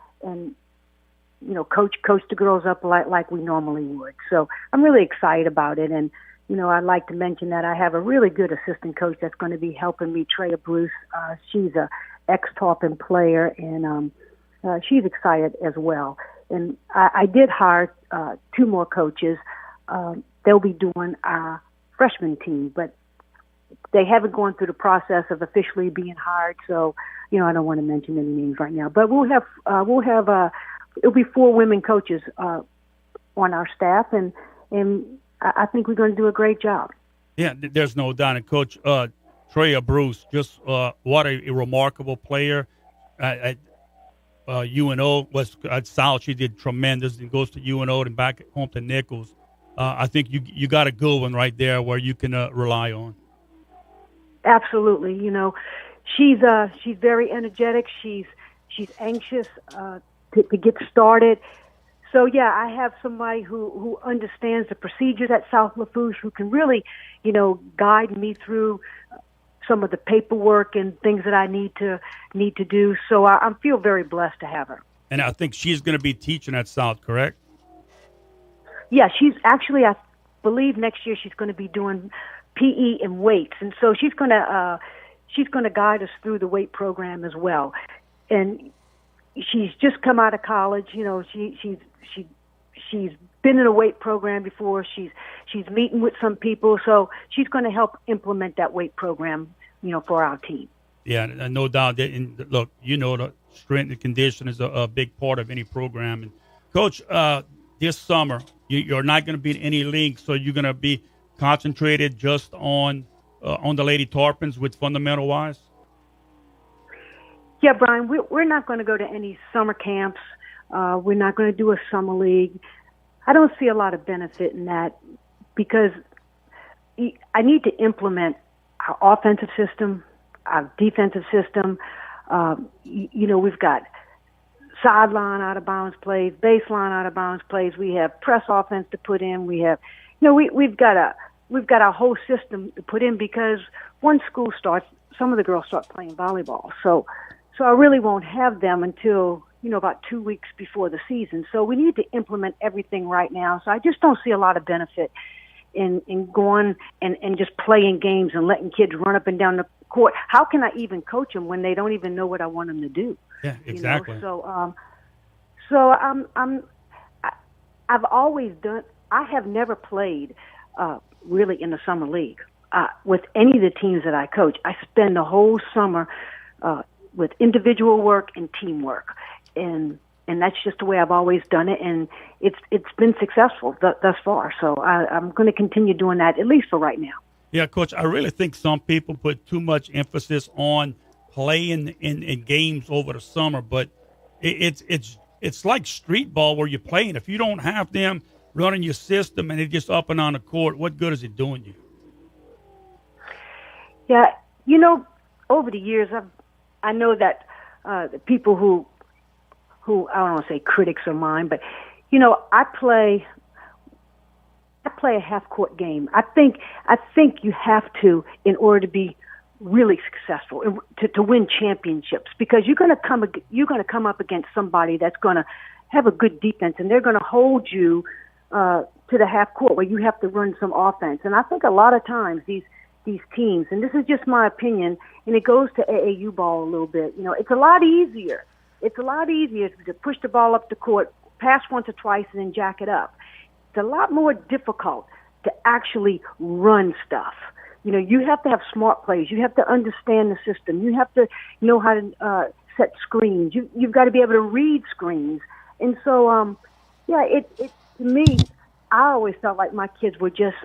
coach the girls up like we normally would. So I'm really excited about it. And, I'd like to mention that I have a really good assistant coach that's going to be helping me, Treya Bruce. She's a ex-Tarpon player, and she's excited as well. And I did hire 2 more coaches. They'll be doing our freshman team, but they haven't gone through the process of officially being hired. So, I don't want to mention any names right now, but we'll have it'll be 4 women coaches on our staff, and I think we're going to do a great job. Yeah, there's no doubt. And Coach Treya Bruce, just what a remarkable player at UNO. Was at South. She did tremendous, and goes to UNO and back home to Nichols. I think you got a good one right there where you can rely on. Absolutely. She's very energetic. She's anxious to get started. So, yeah, I have somebody who understands the procedures at South Lafourche, who can really, guide me through some of the paperwork and things that I need to do. So I feel very blessed to have her. And I think she's going to be teaching at South, correct? Yeah, she's actually, I believe next year she's going to be doing PE and weights. And so she's going to guide us through the weight program as well. And she's just come out of college. she's been in a weight program before. She's meeting with some people, so she's going to help implement that weight program, for our team. Yeah, no doubt. Look, the strength and condition is a big part of any program. And Coach, this summer you're not going to be in any league, so you're going to be concentrated just on the Lady Tarpons with fundamental wise. Yeah, Brian, we're not going to go to any summer camps. We're not going to do a summer league. I don't see a lot of benefit in that because I need to implement our offensive system, our defensive system. We've got sideline out of bounds plays, baseline out of bounds plays. We have press offense to put in. We have, we've got our whole system to put in because once school starts, some of the girls start playing volleyball. So I really won't have them until, about 2 weeks before the season. So we need to implement everything right now. So I just don't see a lot of benefit in going and just playing games and letting kids run up and down the court. How can I even coach them when they don't even know what I want them to do? Yeah, exactly. I've always done. I have never played really in the summer league with any of the teams that I coach. I spend the whole summer with individual work and teamwork, and that's just the way I've always done it, and it's been successful thus far. So I'm going to continue doing that at least for right now. Yeah, Coach, I really think some people put too much emphasis on playing in games over the summer, but it's like street ball where you're playing. If you don't have them running your system and it gets up and on the court, what good is it doing you? Yeah, over the years, I know that the people who I don't want to say critics of mine, but I play a half-court game. I think you have to, in order to be really successful, to win championships, because you're going to come up against somebody that's going to have a good defense, and they're going to hold you to the half court where you have to run some offense. And I think a lot of times these teams, and this is just my opinion, and it goes to AAU ball a little bit. It's a lot easier. It's a lot easier to push the ball up the court, pass once or twice, and then jack it up. It's a lot more difficult to actually run stuff. You have to have smart plays. You have to understand the system. You have to know how to set screens. You've got to be able to read screens. And so, to me, I always felt like my kids were just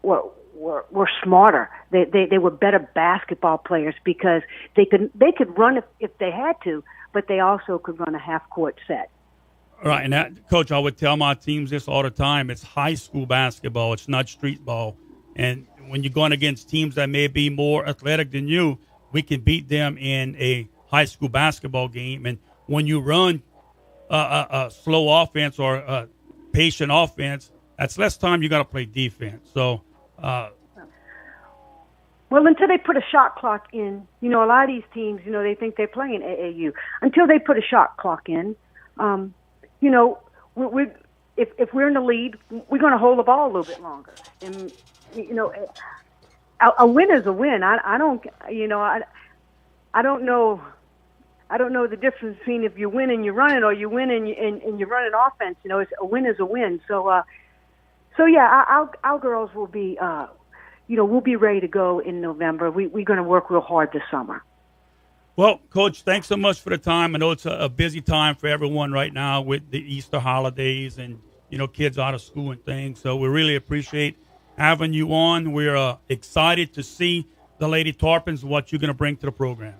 were smarter. They were better basketball players because they could run if they had to, but they also could run a half court set. Right, and that, Coach, I would tell my teams this all the time. It's high school basketball. It's not street ball. And when you're going against teams that may be more athletic than you, we can beat them in a high school basketball game. And when you run a slow offense or a patient offense, that's less time you got to play defense. So, well, until they put a shot clock in, a lot of these teams, they think they're playing AAU. Until they put a shot clock in, if we're in the lead, we're going to hold the ball a little bit longer. And a win is a win. I don't know the difference between if you win and you're running or you win and you're running offense. It's a win is a win. So yeah, our girls will be, we'll be ready to go in November. We're going to work real hard this summer. Well, Coach, thanks so much for the time. I know it's a busy time for everyone right now with the Easter holidays and, kids out of school and things. So we really appreciate having you on. We're excited to see the Lady Tarpons, what you're going to bring to the program.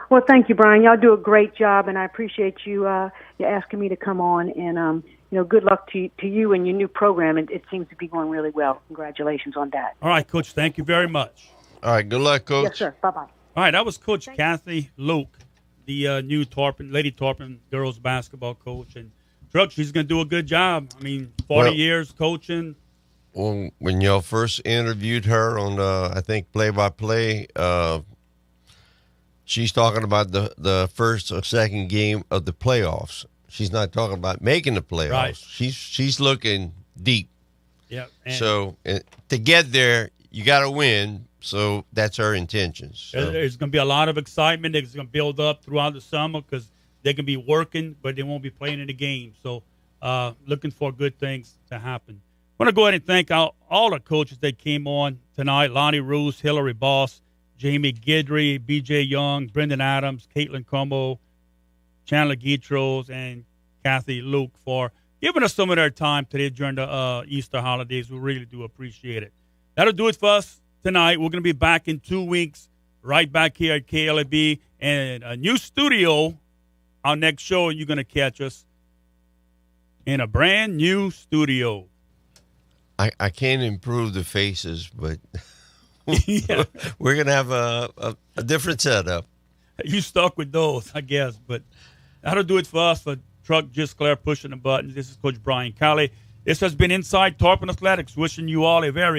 Well, thank you, Brian. Y'all do a great job, and I appreciate you asking me to come on. And, good luck to you and your new program. It seems to be going really well. Congratulations on that. All right, Coach. Thank you very much. All right. Good luck, Coach. Yes, sir. Bye-bye. All right, that was Coach Kathy Luke, the new Lady Tarpon girls basketball coach. And, Truck, she's going to do a good job. 40 years coaching. Well, when y'all first interviewed her on, I think, play-by-play, she's talking about the first or second game of the playoffs. She's not talking about making the playoffs. Right. She's looking deep. Yeah. So to get there, you got to win. So that's her intentions. So. There's going to be a lot of excitement. It's going to build up throughout the summer because they can be working, but they won't be playing in the game. So looking for good things to happen. I want to go ahead and thank all the coaches that came on tonight: Lonny, Rousse, Hillary Boss, Jamie Guidry, B.J. Young, Brendan Adams, Caitlyn Comeaux, Chandler Guidroz, and Kathy Luke for giving us some of their time today during the Easter holidays. We really do appreciate it. That'll do it for us tonight. We're going to be back in 2 weeks, right back here at KLAB, and a new studio. Our next show, you're going to catch us in a brand new studio. I can't improve the faces, but we're going to have a different setup. You stuck with those, I guess. But that'll do it for us. For Truck Just Claire pushing the buttons, this is Coach Brian Callais. This has been Inside Tarpon Athletics, wishing you all a very